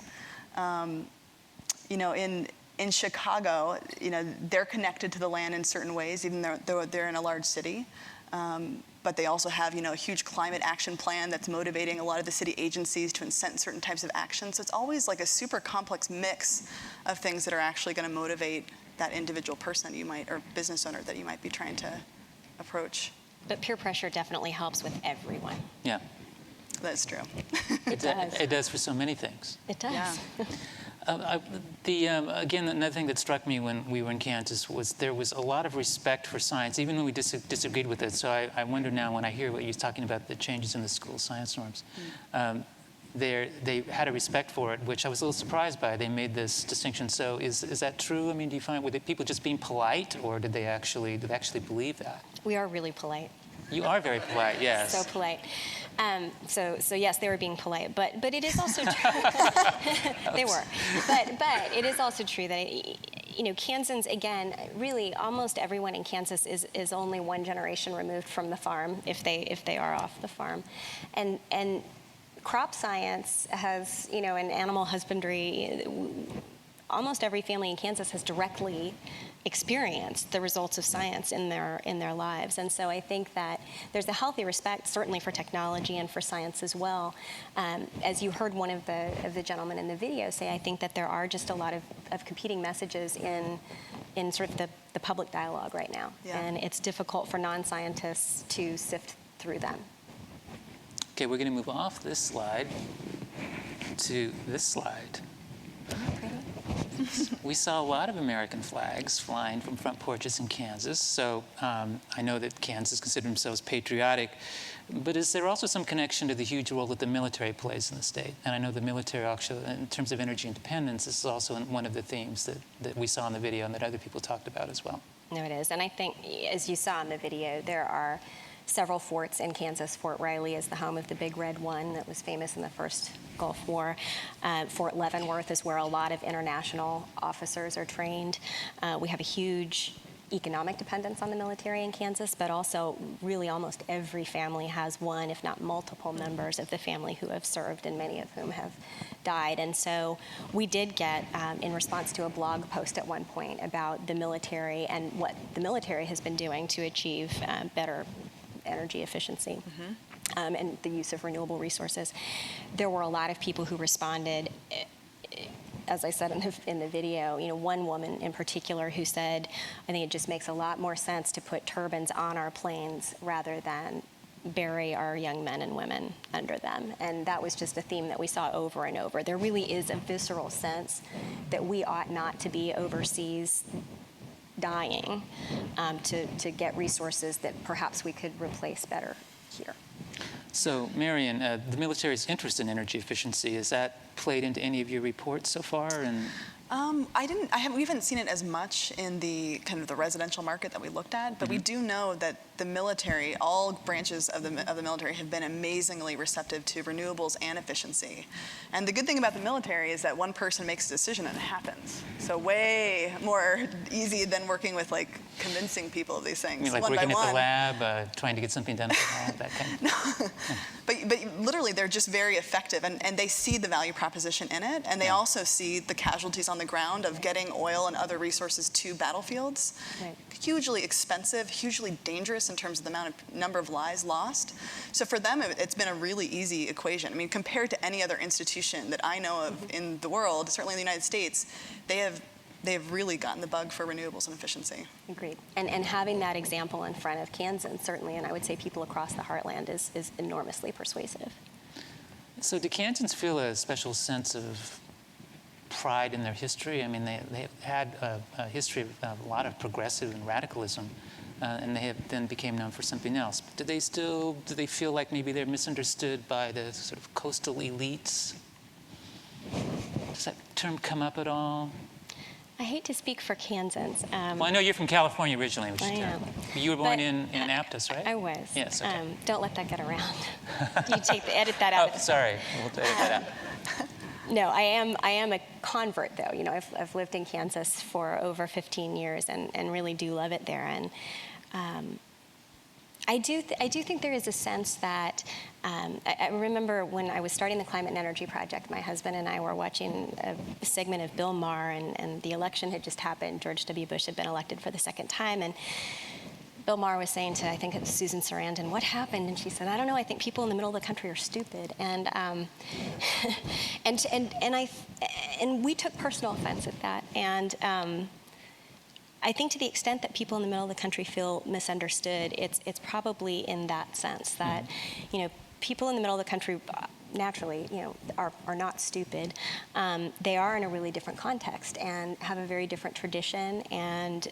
You know, in Chicago, you know, they're connected to the land in certain ways, even though they're in a large city. But they also have, you know, a huge climate action plan that's motivating a lot of the city agencies to incent certain types of action. So it's always like a super complex mix of things that are actually going to motivate that individual person you might, or business owner that you might be trying to approach. But peer pressure definitely helps with everyone. Yeah. That's true. It does for so many things. It does. Yeah. Again, another thing that struck me when we were in Kansas was there was a lot of respect for science, even when we disagreed with it. So I wonder now, when I hear what you're talking about, the changes in the school science norms, they had a respect for it, which I was a little surprised by. They made this distinction. So is that true? I mean, do you find, were people just being polite, or did they actually believe that? We are really polite. You are very polite, yes. So polite. So yes, they were being polite, but it is also true. They were, but it is also true that, you know, Kansans, again, really almost everyone in Kansas is only one generation removed from the farm, if they are off the farm, and crop science has, you know, and animal husbandry, almost every family in Kansas has directly experienced the results of science in their lives. And so I think that there's a healthy respect, certainly for technology and for science as well. As you heard one of the gentlemen in the video say, I think that there are just a lot of competing messages in sort of the public dialogue right now. Yeah. And it's difficult for non-scientists to sift through them. Okay, we're going to move off this slide to this slide. We saw a lot of American flags flying from front porches in Kansas, so I know that Kansas consider themselves patriotic, but is there also some connection to the huge role that the military plays in the state? And I know the military, actually, in terms of energy independence, this is also one of the themes that we saw in the video and that other people talked about as well. No, it is, and I think, as you saw in the video, there are several forts in Kansas. Fort Riley is the home of the Big Red One that was famous in the first Gulf War. Fort Leavenworth is where a lot of international officers are trained. We have a huge economic dependence on the military in Kansas, but also really almost every family has one, if not multiple members of the family who have served, and many of whom have died. And so we did get, in response to a blog post at one point about the military and what the military has been doing to achieve better energy efficiency. and the use of renewable resources. There were a lot of people who responded. As I said in the video, one woman in particular who said, I think it just makes a lot more sense to put turbines on our planes rather than bury our young men and women under them. And that was just a theme that we saw over and over. There really is a visceral sense that we ought not to be overseas dying to get resources that perhaps we could replace better here. So, Merrian, the military's interest in energy efficiency, has that played into any of your reports so far? And we haven't seen it as much in the kind of the residential market that we looked at, but we do know that the military, all branches of the military have been amazingly receptive to renewables and efficiency. And the good thing about the military is that one person makes a decision and it happens. So way more easy than working with convincing people of these things. You mean like one working by at one. the lab, trying to get something done at the lab, that kind of No. But literally they're just very effective and they see the value proposition in it, and they also see the casualties on the ground of getting oil and other resources to battlefields. Right. Hugely expensive, hugely dangerous in terms of the number of lives lost. So for them, it's been a really easy equation. I mean, compared to any other institution that I know of in the world, certainly in the United States, they have really gotten the bug for renewables and efficiency. Agreed. And having that example in front of Kansans, certainly, and I would say people across the heartland, is enormously persuasive. So do Kansans feel a special sense of pride in their history? I mean, they've had a history of a lot of progressive and radicalism, and they have then became known for something else. But do they feel like maybe they're misunderstood by the sort of coastal elites? Does that term come up at all? I hate to speak for Kansans. Well, I know you're from California originally, which I is am. You were born in Annapolis, right? I was. Yes, okay. Don't let that get around. You edit that out. Oh, sorry. We'll edit that out. No, I am a convert, though. I've lived in Kansas for over 15 years and really do love it there. And I do think there is a sense that I remember when I was starting the Climate and Energy Project, my husband and I were watching a segment of Bill Maher, and the election had just happened. George W. Bush had been elected for the second time, and Bill Maher was saying to, I think it was Susan Sarandon, what happened? And she said, I don't know, I think people in the middle of the country are stupid. And and we took personal offense at that. And I think to the extent that people in the middle of the country feel misunderstood, it's probably in that sense that, people in the middle of the country naturally, are not stupid. They are in a really different context and have a very different tradition and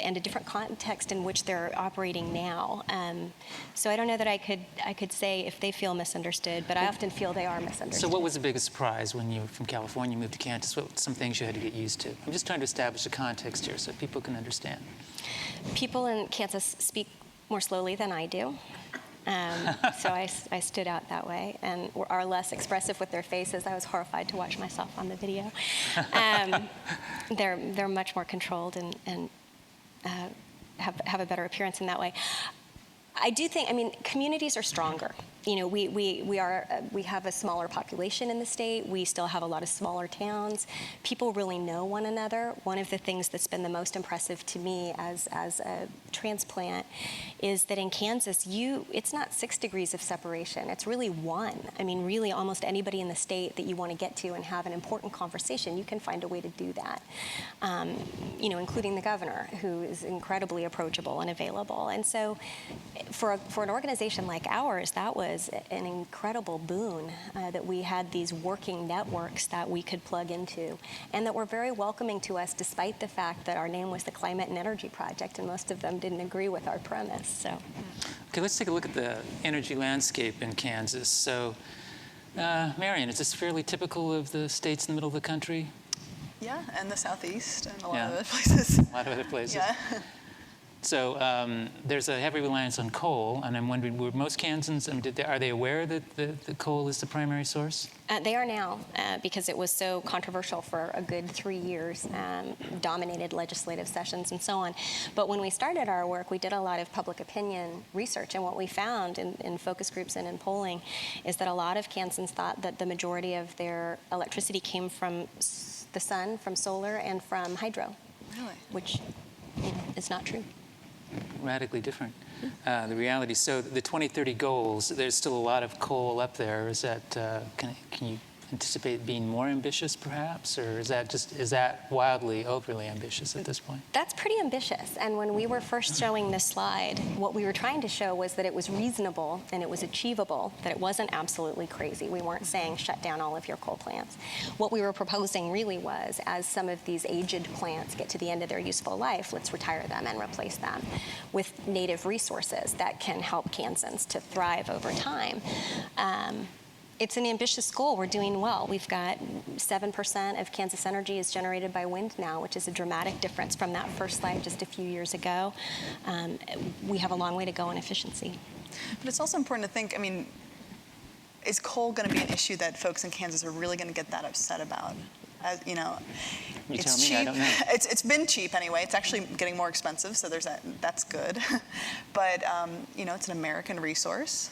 a different context in which they're operating now. So I don't know that I could say if they feel misunderstood, but I often feel they are misunderstood. So what was the biggest surprise when you, from California, moved to Kansas? What were some things you had to get used to? I'm just trying to essablish a context here so people can understand. People in Kansas speak more slowly than I do. So I stood out that way, and are less expressive with their faces. I was horrified to watch myself on the video. They're much more controlled and have a better appearance in that way. I do think, communities are stronger. We have a smaller population in the state. We still have a lot of smaller towns. People really know one another. One of the things that's been the most impressive to me as a transplant is that in Kansas, it's not 6 degrees of separation. It's really 1. Really almost anybody in the state that you want to get to and have an important conversation, you can find a way to do that. Including the governor, who is incredibly approachable and available. And so for an organization like ours, that was an incredible boon that we had these working networks that we could plug into and that were very welcoming to us, despite the fact that our name was the Climate and Energy Project, and most of them didn't agree with our premise. So, okay, let's take a look at the energy landscape in Kansas. So, Merrian, is this fairly typical of the states in the middle of the country? Yeah, and the Southeast and a lot of other places. A lot of other places. Yeah. So there's a heavy reliance on coal, and I'm wondering, were most Kansans, are they aware that the coal is the primary source? They are now, because it was so controversial for a good 3 years, dominated legislative sessions and so on. But when we started our work, we did a lot of public opinion research, and what we found in focus groups and in polling is that a lot of Kansans thought that the majority of their electricity came from the sun, from solar, and from hydro. Really? Which is not true. radically different, the reality. So the 2030 goals, there's still a lot of coal up there. Is that, can you anticipate being more ambitious, perhaps? Or is that wildly, overly ambitious at this point? That's pretty ambitious. And when we were first showing this slide, what we were trying to show was that it was reasonable and it was achievable, that it wasn't absolutely crazy. We weren't saying shut down all of your coal plants. What we were proposing really was, as some of these aged plants get to the end of their useful life, let's retire them and replace them with native resources that can help Kansans to thrive over time. It's an ambitious goal. We're doing well. We've got 7% of Kansas energy is generated by wind now, which is a dramatic difference from that first slide just a few years ago. We have a long way to go in efficiency. But it's also important to think, I mean, is coal going to be an issue that folks in Kansas are really going to get that upset about? You know, you it's tell me, cheap. I don't know. It's been cheap anyway. It's actually getting more expensive, so that's good. But you know, it's an American resource.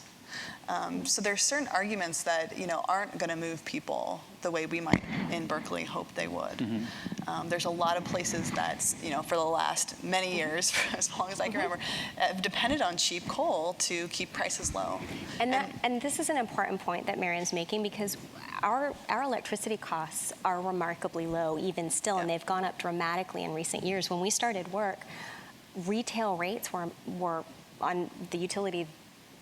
So there's certain arguments that, you know, aren't going to move people the way we might in Berkeley hope they would. Mm-hmm. There's a lot of places that, you know, for the last many years, for as long as I can remember, have depended on cheap coal to keep prices low. And this is an important point that Merrian's making, because our electricity costs are remarkably low even still, and they've gone up dramatically in recent years. When we started work, retail rates were on the utility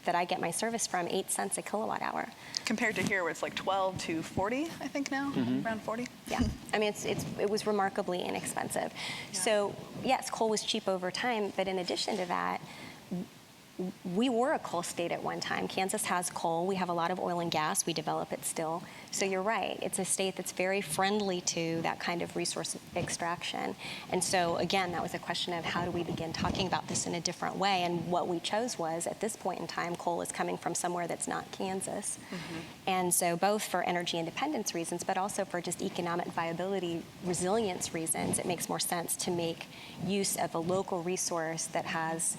that I get my service from 8 cents a kilowatt hour. Compared to here, where it's like 12 to 40, I think now, around 40. Yeah, I mean, it was remarkably inexpensive. Yeah. So yes, coal was cheap over time, but in addition to that, we were a coal state at one time. Kansas has coal. We have a lot of oil and gas. We develop it still. So you're right. It's a state that's very friendly to that kind of resource extraction. And so, again, that was a question of how do we begin talking about this in a different way. And what we chose was, at this point in time, coal is coming from somewhere that's not Kansas. Mm-hmm. And so both for energy independence reasons, but also for just economic viability, resilience reasons, it makes more sense to make use of a local resource that has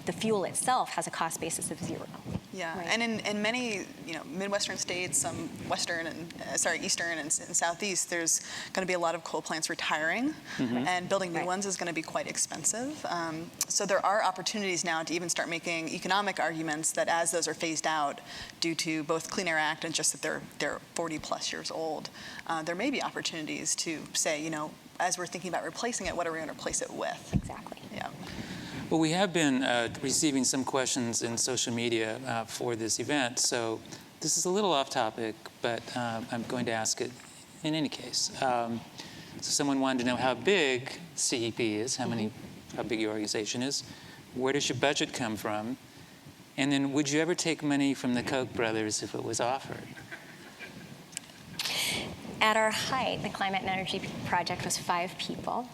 the fuel itself has a cost basis of zero. Yeah, right? And in many, you know, Midwestern states, some Western and Eastern and Southeast, there's going to be a lot of coal plants retiring, and building new ones is going to be quite expensive. So there are opportunities now to even start making economic arguments that as those are phased out due to both Clean Air Act and just that they're 40 plus years old, there may be opportunities to say, you know, as we're thinking about replacing it, what are we going to replace it with? Exactly. Yeah. Well, we have been receiving some questions in social media for this event, so this is a little off topic, but I'm going to ask it in any case. So someone wanted to know how big CEP is, how big your organization is, where does your budget come from, and then would you ever take money from the Koch brothers if it was offered? At our height, the Climate and Energy Project was 5 people.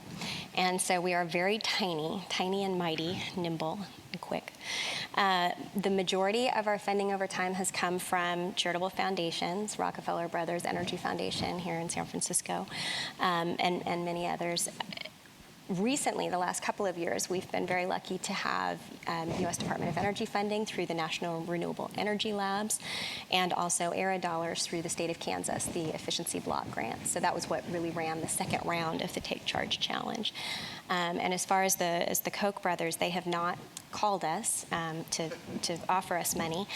And so we are very tiny and mighty, nimble and quick. The majority of our funding over time has come from charitable foundations, Rockefeller Brothers Energy Foundation here in San Francisco, and many others. Recently, the last couple of years, we've been very lucky to have U.S. Department of Energy funding through the National Renewable Energy Labs, and also ERA dollars through the state of Kansas, the Efficiency Block Grant. So that was what really ran the second round of the TakeCharge Challenge. And as far as the Koch brothers, they have not called us to offer us money,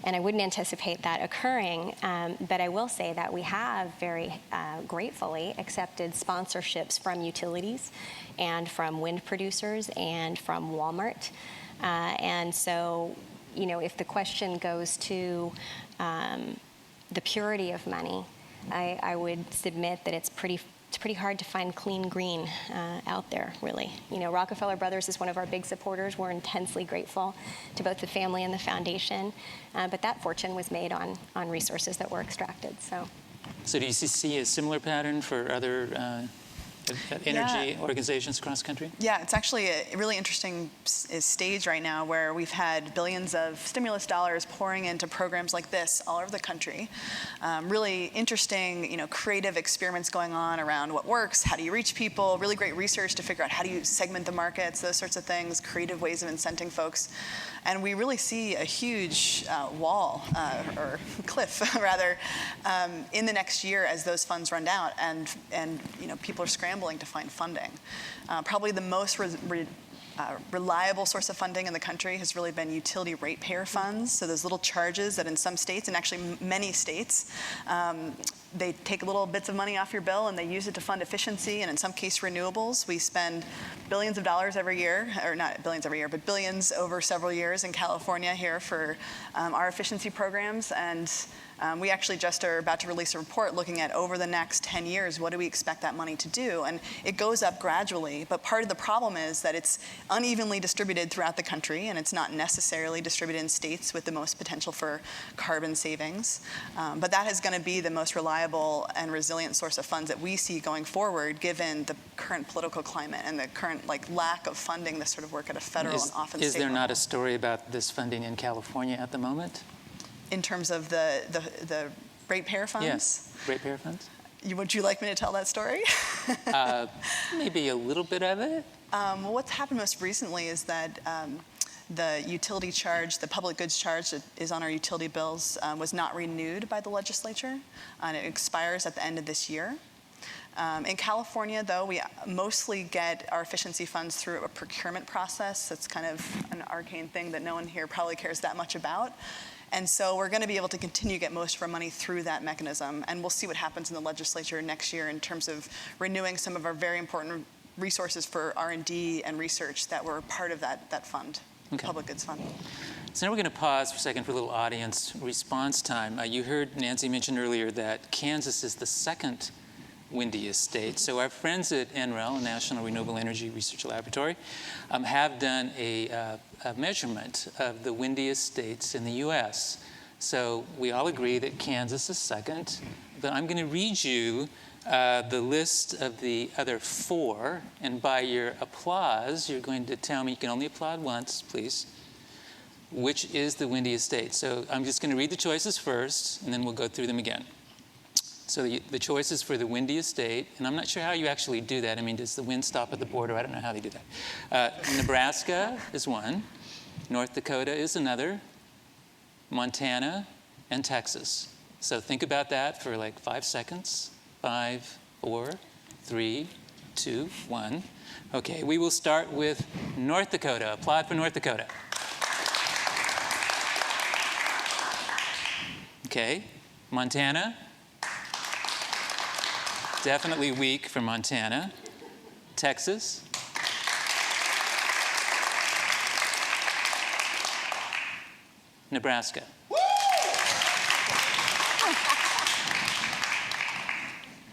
and I wouldn't anticipate that occurring, but I will say that we have very gratefully accepted sponsorships from utilities and from wind producers and from Walmart. And so, you know, if the question goes to the purity of money, I would submit that it's pretty hard to find clean green out there, really. You know, Rockefeller Brothers is one of our big supporters. We're intensely grateful to both the family and the foundation, but that fortune was made on resources that were extracted. So do you see a similar pattern for other energy organizations across the country? Yeah, it's actually a really interesting stage right now where we've had billions of stimulus dollars pouring into programs like this all over the country. Really interesting, you know, creative experiments going on around what works, how do you reach people, really great research to figure out how do you segment the markets, those sorts of things, creative ways of incenting folks. And we really see a huge wall, or cliff rather, in the next year as those funds run out, and you know, people are scrambling to find funding. Probably the most reliable source of funding in the country has really been utility ratepayer funds. So those little charges that in some states, and actually many states, they take little bits of money off your bill and they use it to fund efficiency and in some case renewables. We spend billions of dollars every year, or not billions every year, but billions over several years in California here for our efficiency programs. And we actually just are about to release a report looking at over the next 10 years, what do we expect that money to do? And it goes up gradually, but part of the problem is that it's unevenly distributed throughout the country, and it's not necessarily distributed in states with the most potential for carbon savings. But that is going to be the most reliable and resilient source of funds that we see going forward, given the current political climate and the current lack of funding this sort of work at a federal and often state Is there level. not a story about this funding in California at the moment? In terms of the ratepayer funds? Yes, ratepayer funds. Would you like me to tell that story? Maybe a little bit of it. Well, what's happened most recently is that the utility charge, the public goods charge that is on our utility bills, was not renewed by the legislature, and it expires at the end of this year. In California, though, we mostly get our efficiency funds through a procurement process. That's kind of an arcane thing that no one here probably cares that much about. And so we're going to be able to continue to get most of our money through that mechanism. And we'll see what happens in the legislature next year in terms of renewing some of our very important resources for R&D and research that were part of that fund, public goods fund. So now we're going to pause for a second for a little audience response time. You heard Nancy mention earlier that Kansas is the second windiest state. So our friends at NREL, National Renewable Energy Research Laboratory, have done a measurement of the windiest states in the U.S. So we all agree that Kansas is second, but I'm going to read you the list of the other 4, and by your applause, you're going to tell me, you can only applaud once, please, which is the windiest state. So I'm just going to read the choices first, and then we'll go through them again. So the choices for the windiest state, and I'm not sure how you actually do that. I mean, does the wind stop at the border? I don't know how they do that. Nebraska is one. North Dakota is another. Montana and Texas. So think about that for 5 seconds. 5, 4, 3, 2, 1. Okay, we will start with North Dakota. Applaud for North Dakota. Okay, Montana. Definitely weak for Montana. Texas. Nebraska.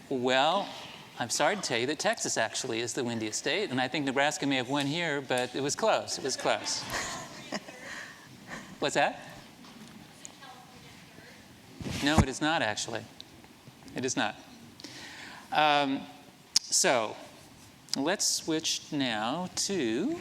Well, I'm sorry to tell you that Texas actually is the windiest state, and I think Nebraska may have won here, but it was close. It was close. What's that? No, it is not actually. It is not. So let's switch now to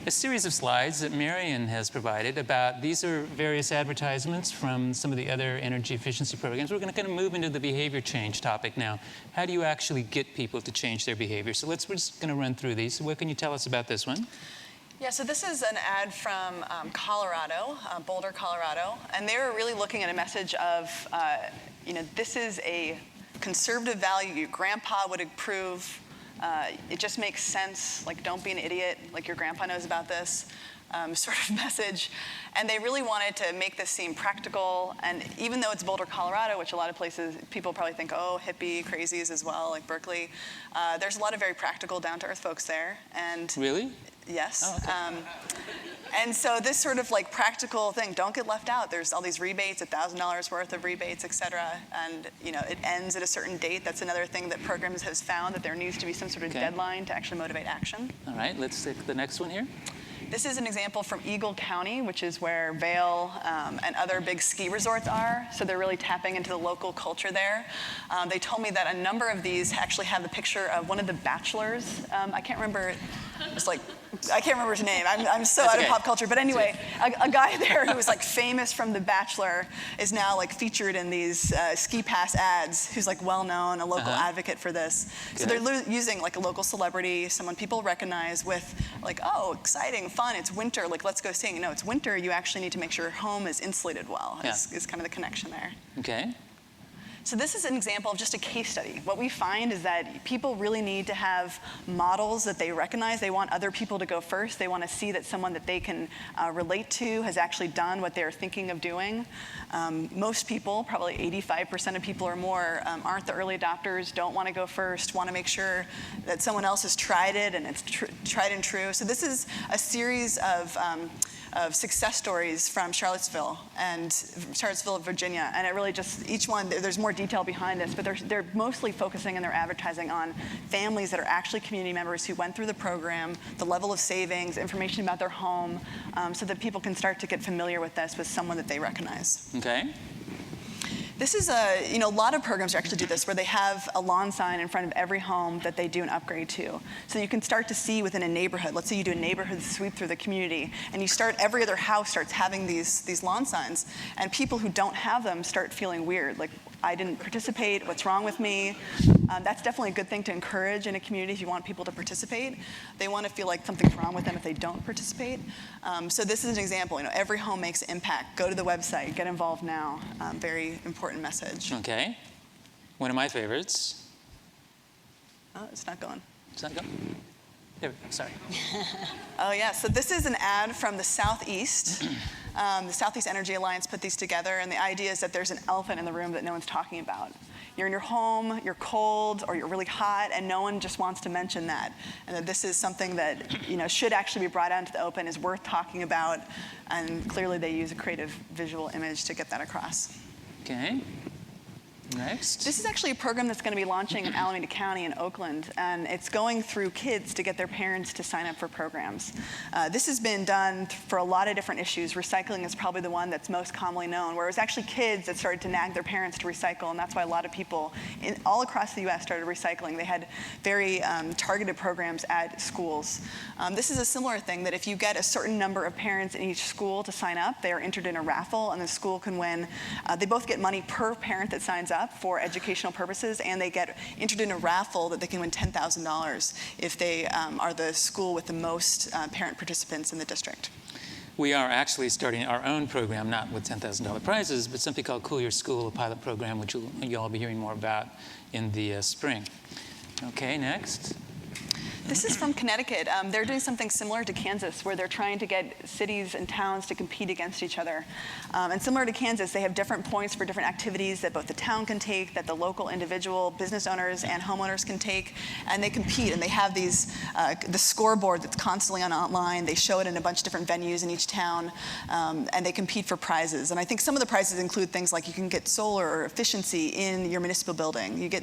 a series of slides that Merrian has provided about, these are various advertisements from some of the other energy efficiency programs. We're going to kind of move into the behavior change topic now. How do you actually get people to change their behavior? So we're just going to run through these. So what can you tell us about this one? Yeah, so this is an ad from Colorado, Boulder, Colorado, and they were really looking at a message of, this is a conservative value your grandpa would approve. It just makes sense. Don't be an idiot. Your grandpa knows about this sort of message. And they really wanted to make this seem practical. And even though it's Boulder, Colorado, which a lot of places people probably think, oh, hippie crazies as well, like Berkeley, there's a lot of very practical, down-to-earth folks there. And really? Yes. Oh, okay. And so this sort of practical thing, don't get left out. There's all these rebates, $1,000 worth of rebates, et cetera. And it ends at a certain date. That's another thing that programs has found, that there needs to be some sort of deadline to actually motivate action. All right, let's take the next one here. This is an example from Eagle County, which is where Vail and other big ski resorts are. So they're really tapping into the local culture there. They told me that a number of these actually have the picture of one of the bachelors. I can't remember. I can't remember his name. I'm so out of pop culture. But anyway, a guy there who was famous from The Bachelor is now featured in these ski pass ads. Who's well known, a local advocate for this. So they're using a local celebrity, someone people recognize, with oh, exciting, fun. It's winter. Let's go skiing. No, it's winter. You actually need to make sure your home is insulated well. Is kind of the connection there. Okay. So this is an example of just a case study. What we find is that people really need to have models that they recognize. They want other people to go first. They want to see that someone that they can relate to has actually done what they're thinking of doing. Most people, probably 85% of people or more, aren't the early adopters, don't want to go first, want to make sure that someone else has tried it and it's tried and true. So this is a series of success stories from Charlottesville, Virginia, and it really just, each one, there's more detail behind this, but they're mostly focusing in their advertising on families that are actually community members who went through the program, the level of savings, information about their home, so that people can start to get familiar with this with someone that they recognize. Okay. This is a lot of programs actually do this, where they have a lawn sign in front of every home that they do an upgrade to. So you can start to see within a neighborhood, let's say you do a neighborhood sweep through the community, and you start, every other house starts having these lawn signs, and people who don't have them start feeling weird, like, I didn't participate, what's wrong with me? That's definitely a good thing to encourage in a community if you want people to participate. They want to feel like something's wrong with them if they don't participate. So this is an example. Every home makes an impact. Go to the website, get involved now. Very important message. Okay. One of my favorites. Oh, it's not going. It's not going? There we go, sorry. Oh yeah, so this is an ad from the Southeast. The Southeast Energy Alliance put these together, and the idea is that there's an elephant in the room that no one's talking about. You're in your home, you're cold, or you're really hot, and no one just wants to mention that. And that this is something that should actually be brought out into the open, is worth talking about, and clearly they use a creative visual image to get that across. Okay. Next. This is actually a program that's going to be launching in Alameda County in Oakland, and it's going through kids to get their parents to sign up for programs. This has been done for a lot of different issues. Recycling is probably the one that's most commonly known, where it was actually kids that started to nag their parents to recycle, and that's why a lot of people all across the U.S. started recycling. They had very targeted programs at schools. This is a similar thing, that if you get a certain number of parents in each school to sign up, they are entered in a raffle, and the school can win. They both get money per parent that signs up for educational purposes, and they get entered in a raffle that they can win $10,000 if they are the school with the most parent participants in the district. We are actually starting our own program, not with $10,000 prizes, but something called Cool Your School, a pilot program, which you'll all be hearing more about in the spring. Okay, next. This is from Connecticut. They're doing something similar to Kansas, where they're trying to get cities and towns to compete against each other. And similar to Kansas, they have different points for different activities that both the town can take, that the local individual business owners and homeowners can take, and they compete. And they have these, the scoreboard that's constantly online. They show it in a bunch of different venues in each town, and they compete for prizes. And I think some of the prizes include things like you can get solar or efficiency in your municipal building. You get,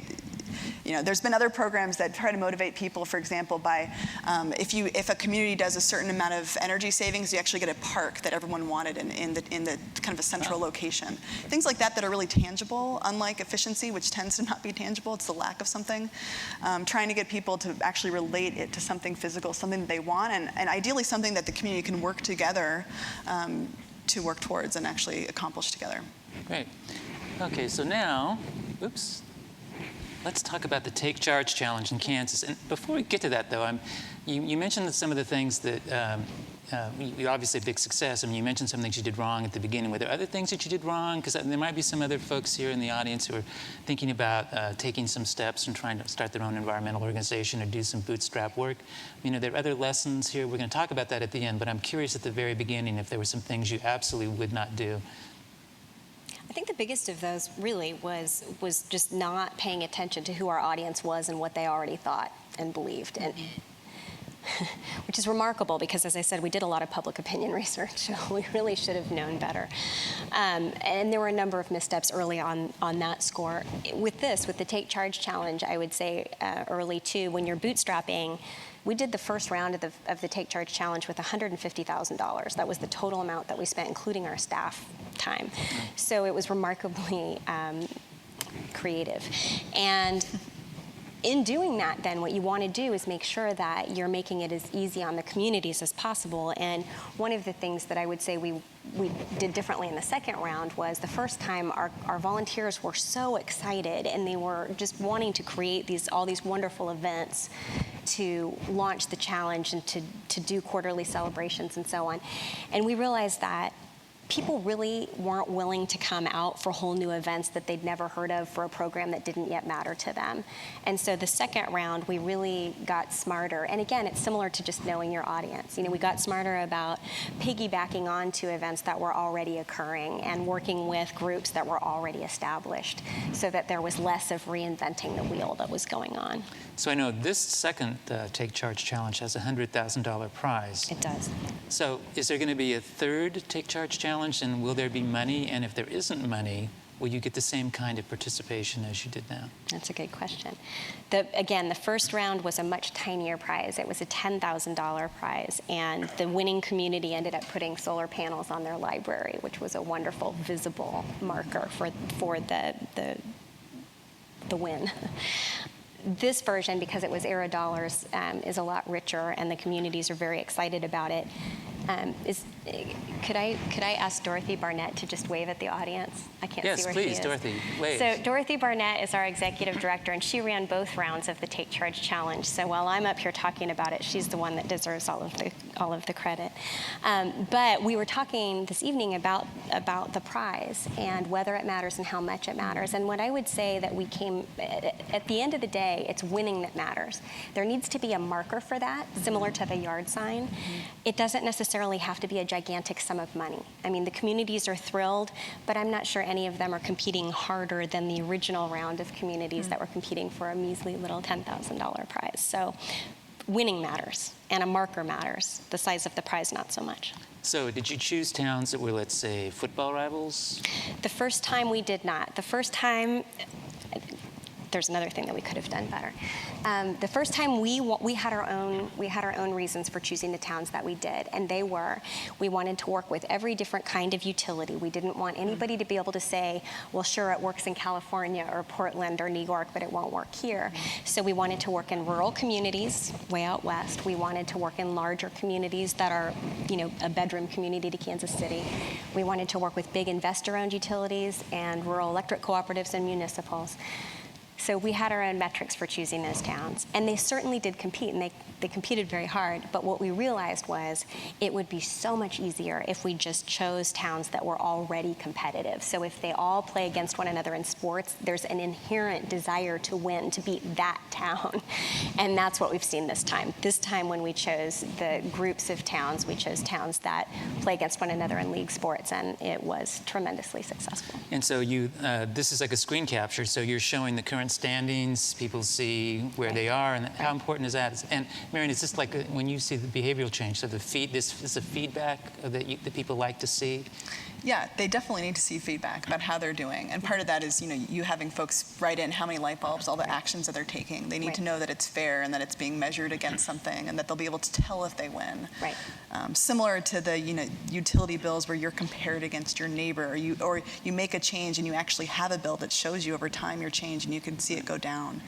there's been other programs that try to motivate people, for example, by if a community does a certain amount of energy savings, you actually get a park that everyone wanted in the kind of a central location. Things like that are really tangible, unlike efficiency, which tends to not be tangible. It's the lack of something. Trying to get people to actually relate it to something physical, something that they want, and ideally something that the community can work together to work towards and actually accomplish together. Great. Okay, so now, oops. Let's talk about the TakeCharge challenge in Kansas. And before we get to that, though, you mentioned that some of the things that you obviously a big success. I mean, you mentioned some things you did wrong at the beginning. Were there other things that you did wrong? Because there might be some other folks here in the audience who are thinking about taking some steps and trying to start their own environmental organization or do some bootstrap work. There are other lessons here. We're going to talk about that at the end, but I'm curious at the very beginning if there were some things you absolutely would not do. I think the biggest of those really was just not paying attention to who our audience was and what they already thought and believed, and which is remarkable because, as I said, we did a lot of public opinion research, so we really should have known better. And there were a number of missteps early on that score. With the TakeCharge challenge, I would say early too, when you're bootstrapping, we did the first round of the TakeCharge challenge with $150,000. That was the total amount that we spent, including our staff time. So it was remarkably creative. And in doing that, then, what you want to do is make sure that you're making it as easy on the communities as possible. And one of the things that I would say we did differently in the second round was the first time our volunteers were so excited, and they were just wanting to create all these wonderful events to launch the challenge and to do quarterly celebrations and so on. And we realized that people really weren't willing to come out for whole new events that they'd never heard of for a program that didn't yet matter to them. And so the second round, we really got smarter. And again, it's similar to just knowing your audience. You know, we got smarter about piggybacking onto events that were already occurring and working with groups that were already established so that there was less of reinventing the wheel that was going on. So I know this second Take Charge Challenge has a $100,000 prize. It does. So is there going to be a third Take Charge Challenge, and will there be money? And if there isn't money, will you get the same kind of participation as you did now? That's a good question. Again, the first round was a much tinier prize. It was a $10,000 prize, and the winning community ended up putting solar panels on their library, which was a wonderful, visible marker for the win. This version, because it was Era dollars, is a lot richer, and the communities are very excited about it. Could I ask Dorothy Barnett to just wave at the audience? I can't see where she is. Yes, please, Dorothy, wave. So Dorothy Barnett is our executive director, and she ran both rounds of the Take Charge Challenge. So while I'm up here talking about it, she's the one that deserves all of the credit. But we were talking this evening about the prize and whether it matters and how much it matters. And what I would say that at the end of the day, it's winning that matters. There needs to be a marker for that, similar to the yard sign. It doesn't necessarily have to be a gigantic sum of money. I mean, the communities are thrilled, but I'm not sure any of them are competing harder than the original round of communities that were competing for a measly little $10,000 prize. So winning matters, and a marker matters. The size of the prize, not so much. So did you choose towns that were, let's say, football rivals? The first time we did not. The first time, there's another thing that we could have done better. The first time we had our own reasons for choosing the towns that we did, and they were, we wanted to work with every different kind of utility. We didn't want anybody to be able to say, well, sure, it works in California or Portland or New York, but it won't work here. So we wanted to work in rural communities way out west. We wanted to work in larger communities that are, a bedroom community to Kansas City. We wanted to work with big investor-owned utilities and rural electric cooperatives and municipals. So we had our own metrics for choosing those towns. And they certainly did compete, and they competed very hard. But what we realized was it would be so much easier if we just chose towns that were already competitive. So if they all play against one another in sports, there's an inherent desire to win, to beat that town. And that's what we've seen this time. This time when we chose the groups of towns, we chose towns that play against one another in league sports, and it was tremendously successful. And so this is like a screen capture, so you're showing the current standings, people see where they are, and how important is that? And Merrian, is this like when you see the behavioral change, so this is a feedback that people like to see? Yeah, they definitely need to see feedback about how they're doing. And part of that is, you having folks write in how many light bulbs, all the actions that they're taking. They need to know that it's fair and that it's being measured against something, and that they'll be able to tell if they win. Right. Similar to the utility bills where you're compared against your neighbor, or you make a change and you actually have a bill that shows you over time your change and you can see it go down.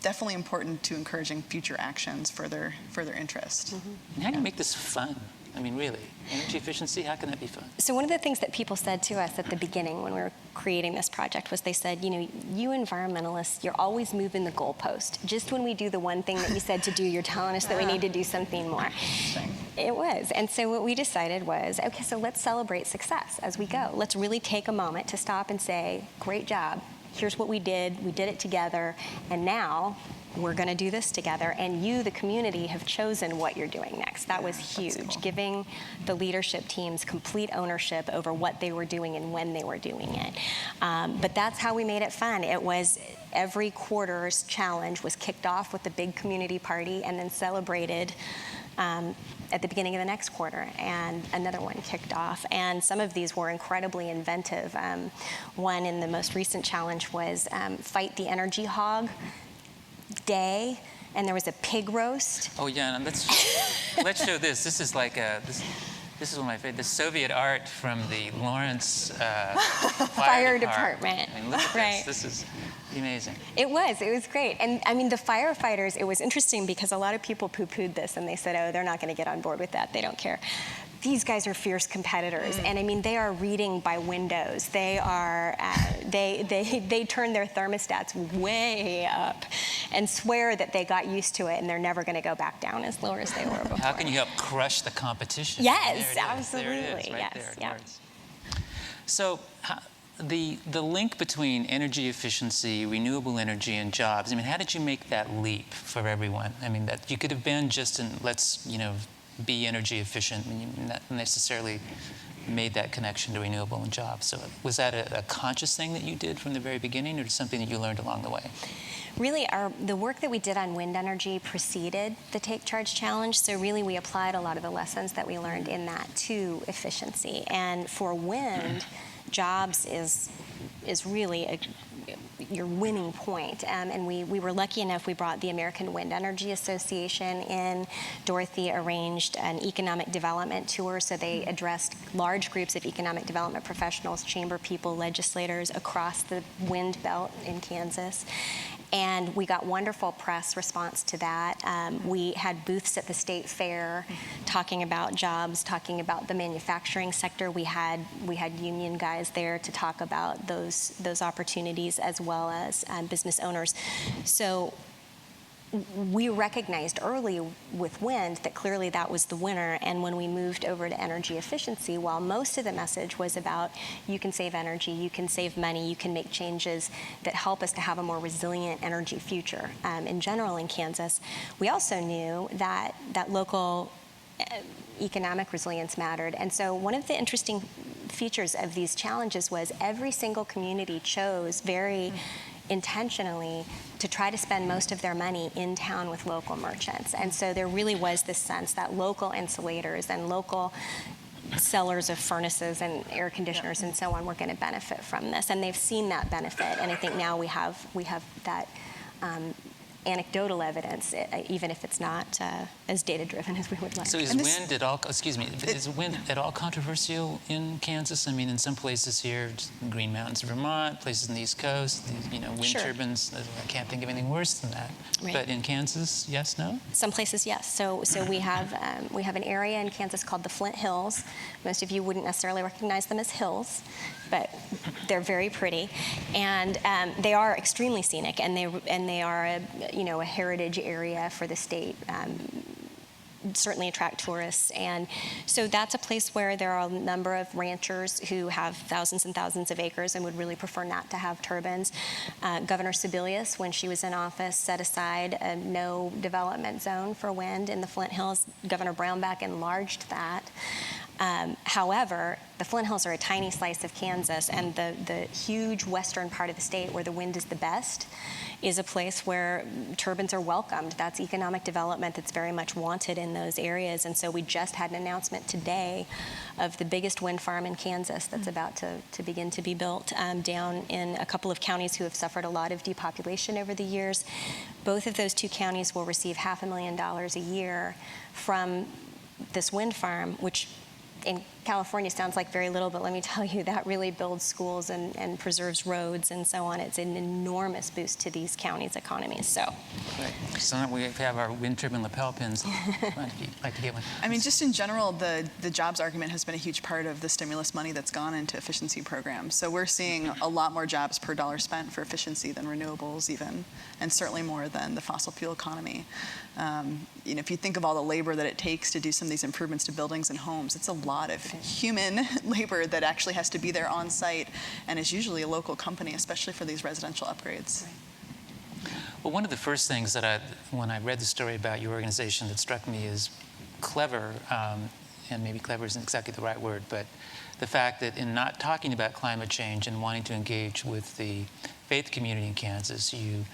Definitely important to encouraging future actions for their interest. And how do you make this fun? I mean, really, energy efficiency, how can that be fun? So one of the things that people said to us at the beginning when we were creating this project was they said, you environmentalists, you're always moving the goalpost. Just when we do the one thing that you said to do, you're telling us that we need to do something more. It was. And so what we decided was, okay, so let's celebrate success as we go. Let's really take a moment to stop and say, great job. Here's what we did it together, and now we're going to do this together, and you, the community, have chosen what you're doing next. That was huge, cool. Giving the leadership teams complete ownership over what they were doing and when they were doing it. But that's how we made it fun. It was every quarter's challenge was kicked off with a big community party and then celebrated at the beginning of the next quarter, and another one kicked off. And some of these were incredibly inventive. One in the most recent challenge was Fight the Energy Hog Day, and there was a pig roast. Oh yeah, and let's show this. This is like this is one of my favorite. The Soviet art from the Lawrence Fire Department. I mean, look at this. This is amazing. It was great. And I mean, the firefighters, it was interesting because a lot of people poo-pooed this and they said, oh, they're not going to get on board with that. They don't care. These guys are fierce competitors, and I mean, they are reading by windows. They are, they turn their thermostats way up, and swear that they got used to it and they're never going to go back down as low as they were before. How can you help crush the competition? Yes, There it is. absolutely. There it is, right yes, there. yeah. So the link between energy efficiency, renewable energy, and jobs, I mean, how did you make that leap for everyone? I mean, that you could have been just in, let's, be energy efficient, and you not necessarily made that connection to renewable and jobs. So was that a conscious thing that you did from the very beginning, or something that you learned along the way? Really, the work that we did on wind energy preceded the TakeCharge challenge. So really, we applied a lot of the lessons that we learned in that to efficiency. And for wind, jobs is really your winning point. And we were lucky enough, we brought the American Wind Energy Association in. Dorothy arranged an economic development tour, so they addressed large groups of economic development professionals, chamber people, legislators across the wind belt in Kansas. And we got wonderful press response to that. We had booths at the state fair talking about jobs, talking about the manufacturing sector. We had union guys there to talk about those opportunities, as well as business owners. So we recognized early with wind that clearly that was the winner. And when we moved over to energy efficiency, while most of the message was about you can save energy, you can save money, you can make changes that help us to have a more resilient energy future in general in Kansas, we also knew that local economic resilience mattered. And so one of the interesting features of these challenges was every single community chose very intentionally to try to spend most of their money in town with local merchants. And so there really was this sense that local insulators and local sellers of furnaces and air conditioners and so on were going to benefit from this. And they've seen that benefit. And I think now we have that anecdotal evidence, even if it's not as data-driven as we would like. So is wind at all, is wind at all controversial in Kansas? I mean, in some places here, Green Mountains, Vermont, places in the East Coast, wind turbines, I can't think of anything worse than that. Right. But in Kansas, yes, no? Some places, yes. So we have an area in Kansas called the Flint Hills. Most of you wouldn't necessarily recognize them as hills, but they're very pretty, and they are extremely scenic, and they are a heritage area for the state. Certainly attract tourists, and so that's a place where there are a number of ranchers who have thousands and thousands of acres and would really prefer not to have turbines. Governor Sebelius, when she was in office, set aside a no development zone for wind in the Flint Hills. Governor Brownback enlarged that. However, the Flint Hills are a tiny slice of Kansas, and the huge western part of the state where the wind is the best is a place where turbines are welcomed. That's economic development that's very much wanted in those areas. And so we just had an announcement today of the biggest wind farm in Kansas that's about to begin to be built down in a couple of counties who have suffered a lot of depopulation over the years. Both of those two counties will receive $500,000 a year from this wind farm, which in California sounds like very little, but let me tell you, that really builds schools and preserves roads and so on. It's an enormous boost to these counties' economies. So now we have our wind turbine lapel pins. I'd like to get one. I mean, just in general, the jobs argument has been a huge part of the stimulus money that's gone into efficiency programs. So we're seeing a lot more jobs per dollar spent for efficiency than renewables even, and certainly more than the fossil fuel economy. If you think of all the labor that it takes to do some of these improvements to buildings and homes, it's a lot of human labor that actually has to be there on site, and is usually a local company, especially for these residential upgrades. Well, one of the first things that when I read the story about your organization that struck me as clever, and maybe clever isn't exactly the right word, but the fact that in not talking about climate change and wanting to engage with the faith community in Kansas, you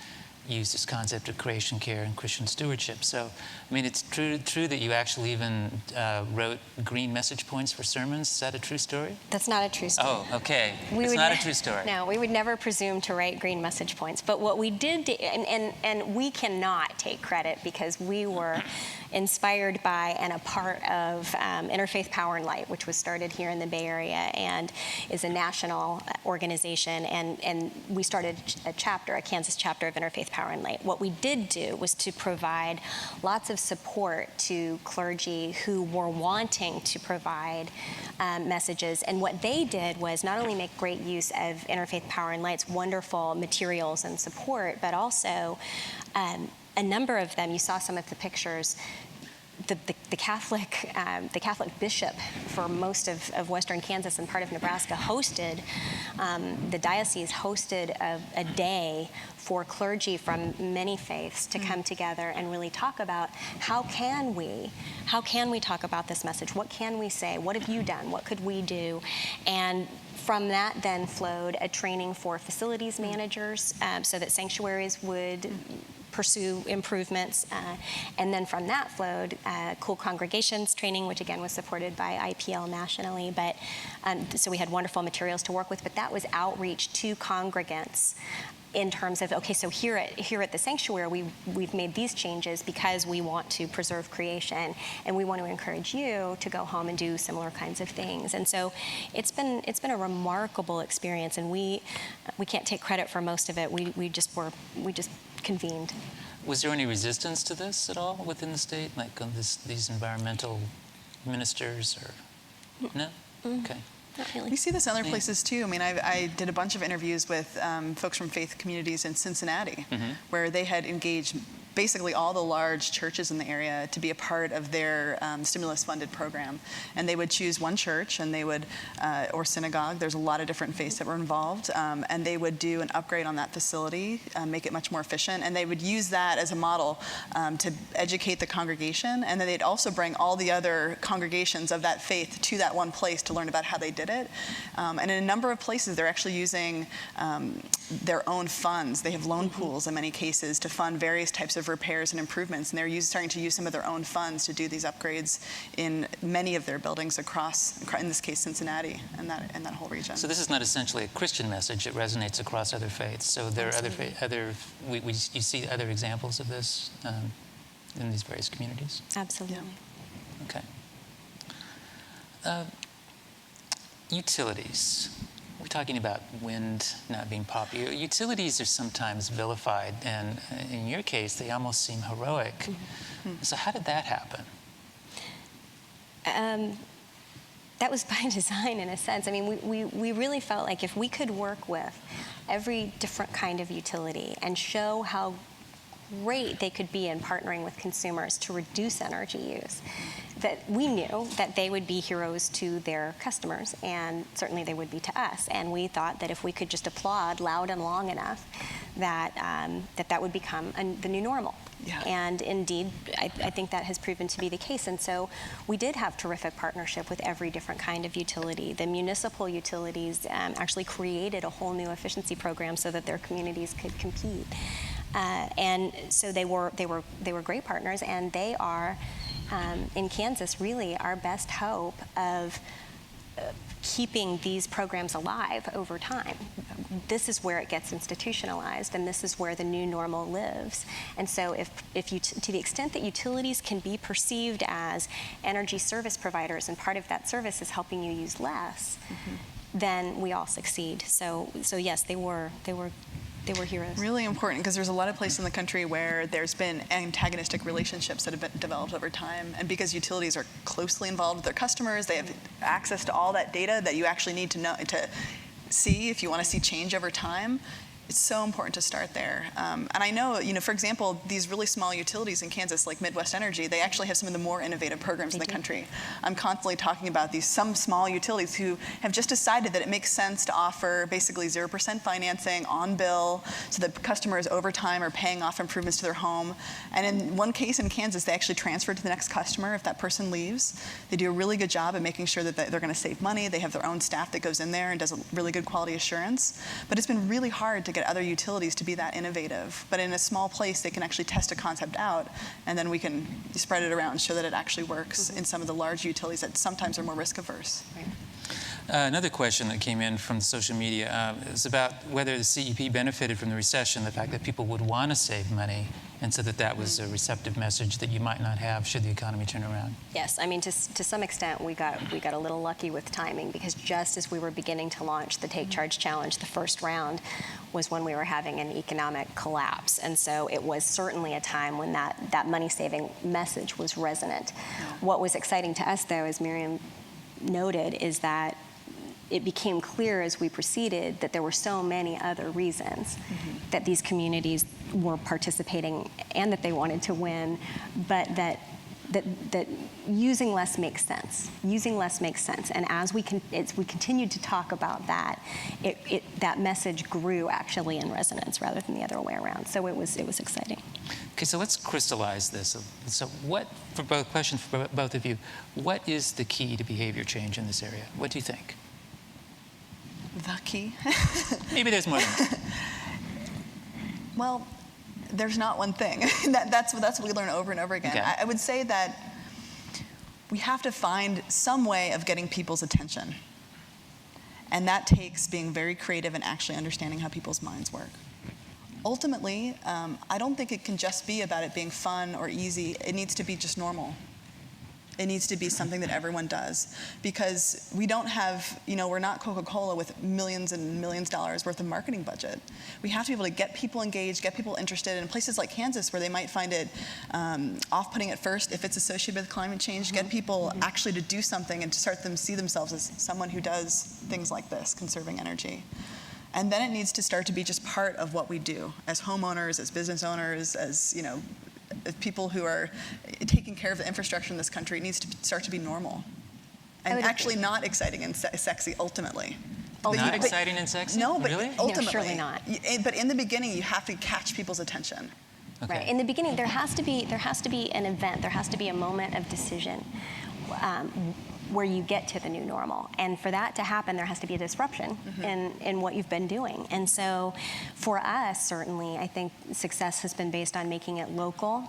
use this concept of creation care and Christian stewardship. So, I mean, it's true that you actually even wrote green message points for sermons. Is that a true story? That's not a true story. Oh, okay. It's not a true story. No, we would never presume to write green message points. But what we did, and we cannot take credit because we were inspired by and a part of Interfaith Power and Light, which was started here in the Bay Area and is a national organization. And we started a Kansas chapter of Interfaith Power and Light. What we did do was to provide lots of support to clergy who were wanting to provide messages. And what they did was not only make great use of Interfaith Power and Light's wonderful materials and support, but also a number of them, you saw some of the pictures, the Catholic bishop for most of western Kansas and part of Nebraska hosted, the diocese hosted a day for clergy from many faiths to come together and really talk about how can we talk about this message? What can we say? What have you done? What could we do? And from that then flowed a training for facilities managers so that sanctuaries would pursue improvements. And then from that flowed cool congregations training, which again was supported by IPL nationally. But so we had wonderful materials to work with, but that was outreach to congregants in terms of, okay, so here at the sanctuary, we've made these changes because we want to preserve creation, and we want to encourage you to go home and do similar kinds of things. And so it's been a remarkable experience, and we can't take credit for most of it. We just convened. Was there any resistance to this at all within the state, like on these environmental ministers, or no? Okay. We see this in other places too. I mean, I did a bunch of interviews with folks from faith communities in Cincinnati, where they had engaged basically all the large churches in the area to be a part of their stimulus-funded program. And they would choose one church, and they would, or synagogue, there's a lot of different faiths that were involved, and they would do an upgrade on that facility, make it much more efficient, and they would use that as a model to educate the congregation, and then they'd also bring all the other congregations of that faith to that one place to learn about how they did it. And in a number of places, they're actually using their own funds. They have loan pools in many cases to fund various types of repairs and improvements, and they're starting to use some of their own funds to do these upgrades in many of their buildings across, in this case, Cincinnati and that whole region. So this is not essentially a Christian message; it resonates across other faiths. So there are you see other examples of this in these various communities. Absolutely. Yeah. Okay. Utilities. We're talking about wind not being popular. Utilities are sometimes vilified, and in your case, they almost seem heroic. So how did that happen? That was by design, in a sense. I mean, we really felt like if we could work with every different kind of utility and show how great they could be in partnering with consumers to reduce energy use, that we knew that they would be heroes to their customers, and certainly they would be to us. And we thought that if we could just applaud loud and long enough, that that would become the new normal. Yeah. And indeed, I think that has proven to be the case. And so we did have terrific partnership with every different kind of utility. The municipal utilities actually created a whole new efficiency program so that their communities could compete. And so they were great partners, and they are in Kansas really our best hope of keeping these programs alive over time. This is where it gets institutionalized, and this is where the new normal lives. And so if you, to the extent that utilities can be perceived as energy service providers, and part of that service is helping you use less, then we all succeed. So yes, they were heroes. Really important, because there's a lot of places in the country where there's been antagonistic relationships that have been developed over time. And because utilities are closely involved with their customers, they have access to all that data that you actually need to know to see if you want to see change over time. It's so important to start there. And I know, for example, these really small utilities in Kansas, like Midwest Energy, they actually have some of the more innovative programs in the country. I'm constantly talking about some small utilities who have just decided that it makes sense to offer basically 0% financing on bill, so that customers over time are paying off improvements to their home. And in one case in Kansas, they actually transfer to the next customer if that person leaves. They do a really good job at making sure that they're going to save money. They have their own staff that goes in there and does a really good quality assurance. But it's been really hard to get other utilities to be that innovative. But in a small place, they can actually test a concept out, and then we can spread it around and show that it actually works in some of the large utilities that sometimes are more risk averse. Right. Another question that came in from social media is about whether the CEP benefited from the recession, the fact that people would want to save money, and so that was a receptive message that you might not have should the economy turn around. Yes, I mean, to some extent, we got a little lucky with timing, because just as we were beginning to launch the TakeCharge Challenge, the first round was when we were having an economic collapse. And so it was certainly a time when that money-saving message was resonant. What was exciting to us, though, as Merrian noted is that it became clear as we proceeded that there were so many other reasons that these communities were participating and that they wanted to win, but that using less makes sense. Using less makes sense, and as we continued to talk about that, that message grew actually in resonance rather than the other way around. So it was exciting. Okay, so let's crystallize this. So what, for both of you, what is the key to behavior change in this area? What do you think? The key? Maybe there's more than that. Well, there's not one thing. That's what we learn over and over again. Okay. I would say that we have to find some way of getting people's attention. And that takes being very creative and actually understanding how people's minds work. Ultimately, I don't think it can just be about it being fun or easy. It needs to be just normal. It needs to be something that everyone does, because we don't have, we're not Coca-Cola with millions and millions of dollars worth of marketing budget. We have to be able to get people engaged, get people interested. In places like Kansas, where they might find it off-putting at first if it's associated with climate change, get people actually to do something and to start them see themselves as someone who does things like this, conserving energy. And then it needs to start to be just part of what we do as homeowners, as business owners, as people who are taking care of the infrastructure in this country. It needs to start to be normal, and actually not exciting and sexy ultimately. Not exciting and sexy? No, but really? ultimately, no, surely not. But in the beginning, you have to catch people's attention. Okay. Right. In the beginning, there has to be an event. There has to be a moment of decision where you get to the new normal. And for that to happen, there has to be a disruption in what you've been doing. And so for us, certainly, I think success has been based on making it local,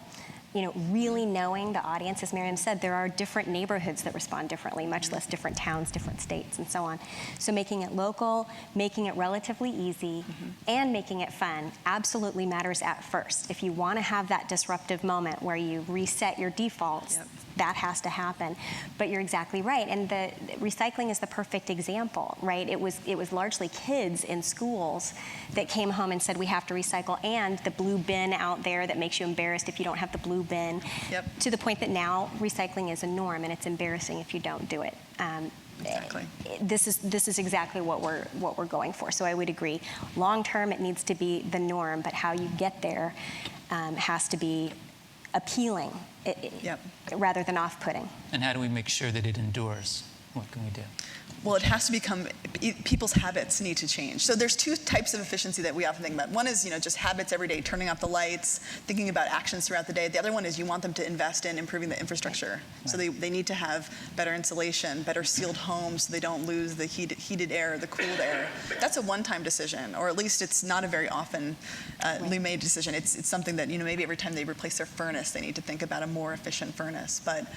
really knowing the audience. As Merrian said, there are different neighborhoods that respond differently, much less different towns, different states, and so on. So making it local, making it relatively easy, and making it fun absolutely matters at first. If you want to have that disruptive moment where you reset your defaults, that has to happen. But you're exactly right, and the recycling is the perfect example, right? It was largely kids in schools that came home and said, we have to recycle, and the blue bin out there that makes you embarrassed if you don't have the blue bin, to the point that now recycling is a norm, and it's embarrassing if you don't do it. Exactly. This is exactly what we're going for. So I would agree. Long term, it needs to be the norm, but how you get there has to be appealing rather than off-putting. And how do we make sure that it endures? What can we do? Well, it has to become, people's habits need to change. So there's two types of efficiency that we often think about. One is, just habits every day, turning off the lights, thinking about actions throughout the day. The other one is you want them to invest in improving the infrastructure. Right. So they need to have better insulation, better sealed homes so they don't lose the heated air, the cooled air. That's a one-time decision, or at least it's not a very often made decision. It's something that, maybe every time they replace their furnace, they need to think about a more efficient furnace. But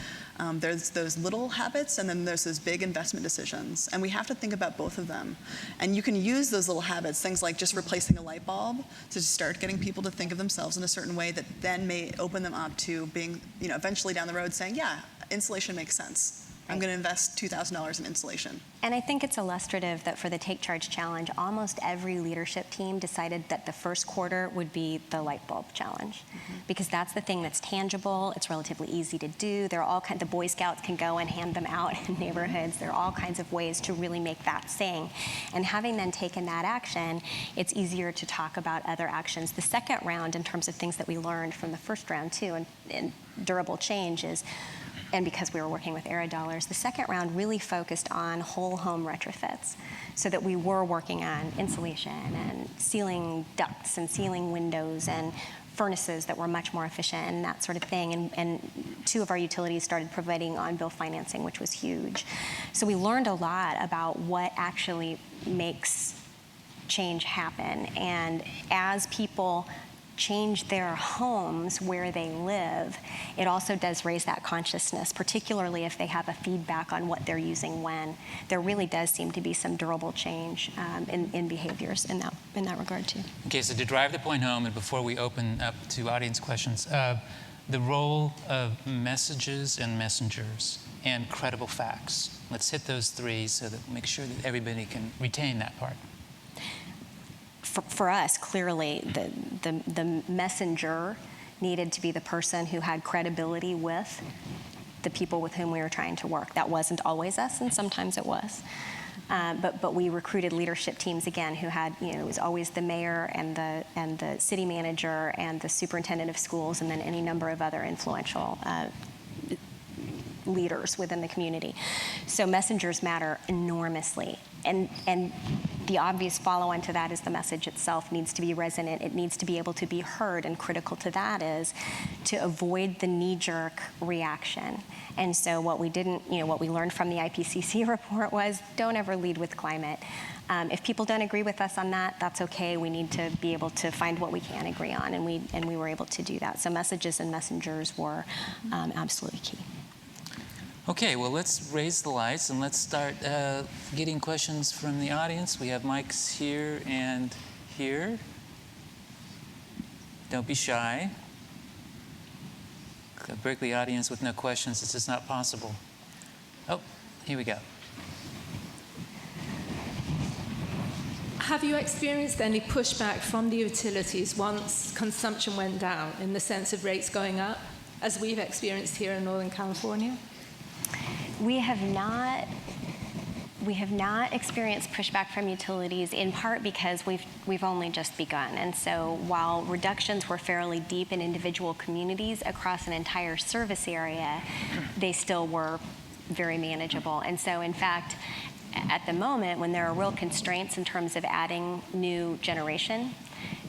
there's those little habits, and then there's those big investment decisions. And we have to think about both of them. And you can use those little habits, things like just replacing a light bulb, to start getting people to think of themselves in a certain way that then may open them up to being, eventually down the road saying, yeah, insulation makes sense. I'm going to invest $2,000 in insulation. And I think it's illustrative that for the TakeCharge challenge, almost every leadership team decided that the first quarter would be the light bulb challenge, because that's the thing that's tangible. It's relatively easy to do. There are all kinds. The Boy Scouts can go and hand them out in neighborhoods. There are all kinds of ways to really make that sing. And having then taken that action, it's easier to talk about other actions. The second round, in terms of things that we learned from the first round too, and durable change is, and because we were working with ERA dollars, the second round really focused on whole home retrofits, so that we were working on insulation and sealing ducts and sealing windows and furnaces that were much more efficient and that sort of thing. And two of our utilities started providing on-bill financing, which was huge. So we learned a lot about what actually makes change happen. And as people change their homes where they live, it also does raise that consciousness, particularly if they have a feedback on what they're using when. There really does seem to be some durable change in behaviors in that regard too. Okay, so to drive the point home, and before we open up to audience questions, the role of messages and messengers and credible facts. Let's hit those three so that make sure that everybody can retain that part. For us, clearly, the messenger needed to be the person who had credibility with the people with whom we were trying to work. That wasn't always us, and sometimes it was. But we recruited leadership teams again who had, it was always the mayor and the city manager and the superintendent of schools, and then any number of other influential leaders within the community. So messengers matter enormously. And the obvious follow-on to that is the message itself needs to be resonant. It needs to be able to be heard, and critical to that is to avoid the knee-jerk reaction. And so what we learned from the IPCC report was don't ever lead with climate. If people don't agree with us on that, that's okay. We need to be able to find what we can agree on, and we were able to do that. So messages and messengers were absolutely key. Okay, well, let's raise the lights and let's start getting questions from the audience. We have mics here and here. Don't be shy. The Berkeley audience with no questions, it's just not possible. Oh, here we go. Have you experienced any pushback from the utilities once consumption went down, in the sense of rates going up, as we've experienced here in Northern California? We have not experienced pushback from utilities, in part because we've only just begun. And so while reductions were fairly deep in individual communities across an entire service area, they still were very manageable. And so in fact, at the moment, when there are real constraints in terms of adding new generation,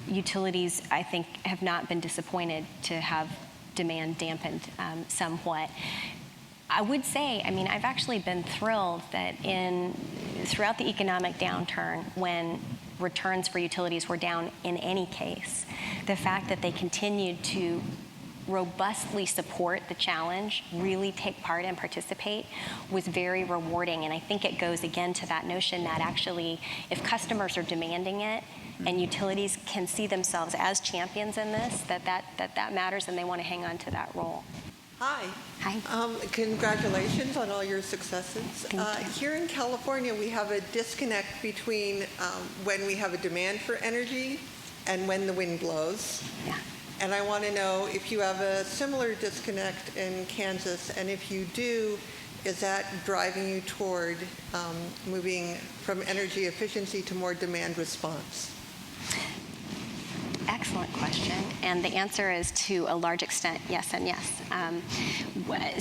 utilities, I think, have not been disappointed to have demand dampened somewhat. I would say, I've actually been thrilled that throughout the economic downturn, when returns for utilities were down in any case, the fact that they continued to robustly support the challenge, really take part and participate, was very rewarding. And I think it goes again to that notion that actually, if customers are demanding it, and utilities can see themselves as champions in this, that matters, and they want to hang on to that role. Hi. Hi. Congratulations on all your successes. Thank you. Here in California, we have a disconnect between when we have a demand for energy and when the wind blows. Yeah. And I want to know if you have a similar disconnect in Kansas, and if you do, is that driving you toward moving from energy efficiency to more demand response? Excellent question, and the answer is to a large extent yes and yes.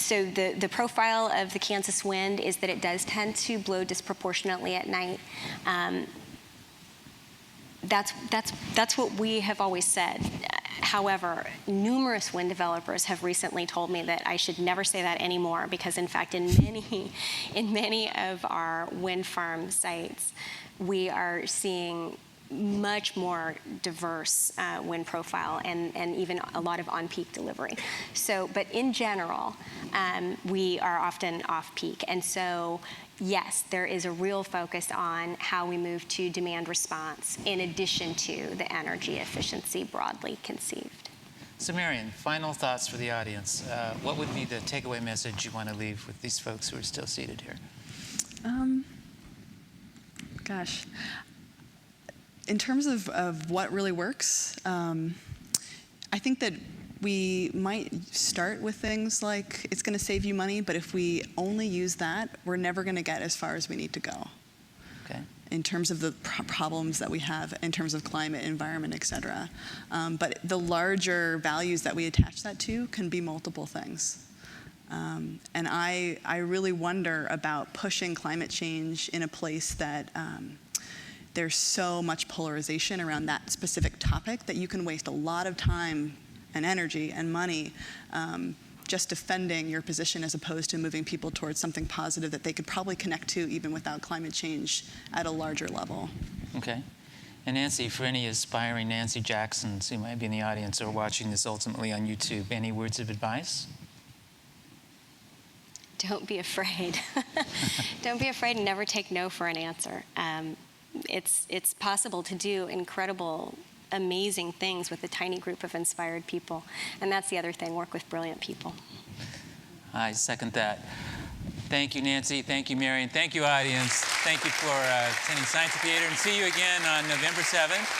So the profile of the Kansas wind is that it does tend to blow disproportionately at night. That's what we have always said. However, numerous wind developers have recently told me that I should never say that anymore, because in fact, in many of our wind farm sites, we are seeing much more diverse wind profile and even a lot of on-peak delivery. So, but in general, we are often off-peak. And so, yes, there is a real focus on how we move to demand response in addition to the energy efficiency broadly conceived. So Merrian, final thoughts for the audience. What would be the takeaway message you want to leave with these folks who are still seated here? Gosh. In terms of what really works, I think that we might start with things like it's going to save you money, but if we only use that, we're never going to get as far as we need to go. Okay. In terms of the problems that we have in terms of climate, environment, et cetera. But the larger values that we attach that to can be multiple things. And I really wonder about pushing climate change in a place that there's so much polarization around that specific topic that you can waste a lot of time and energy and money just defending your position, as opposed to moving people towards something positive that they could probably connect to even without climate change at a larger level. Okay. And Nancy, for any aspiring Nancy Jacksons who might be in the audience or watching this ultimately on YouTube, any words of advice? Don't be afraid. Don't be afraid and never take no for an answer. It's possible to do incredible, amazing things with a tiny group of inspired people. And that's the other thing, work with brilliant people. I second that. Thank you, Nancy. Thank you, Merrian. Thank you, audience. Thank you for attending Science Theater, and see you again on November 7th.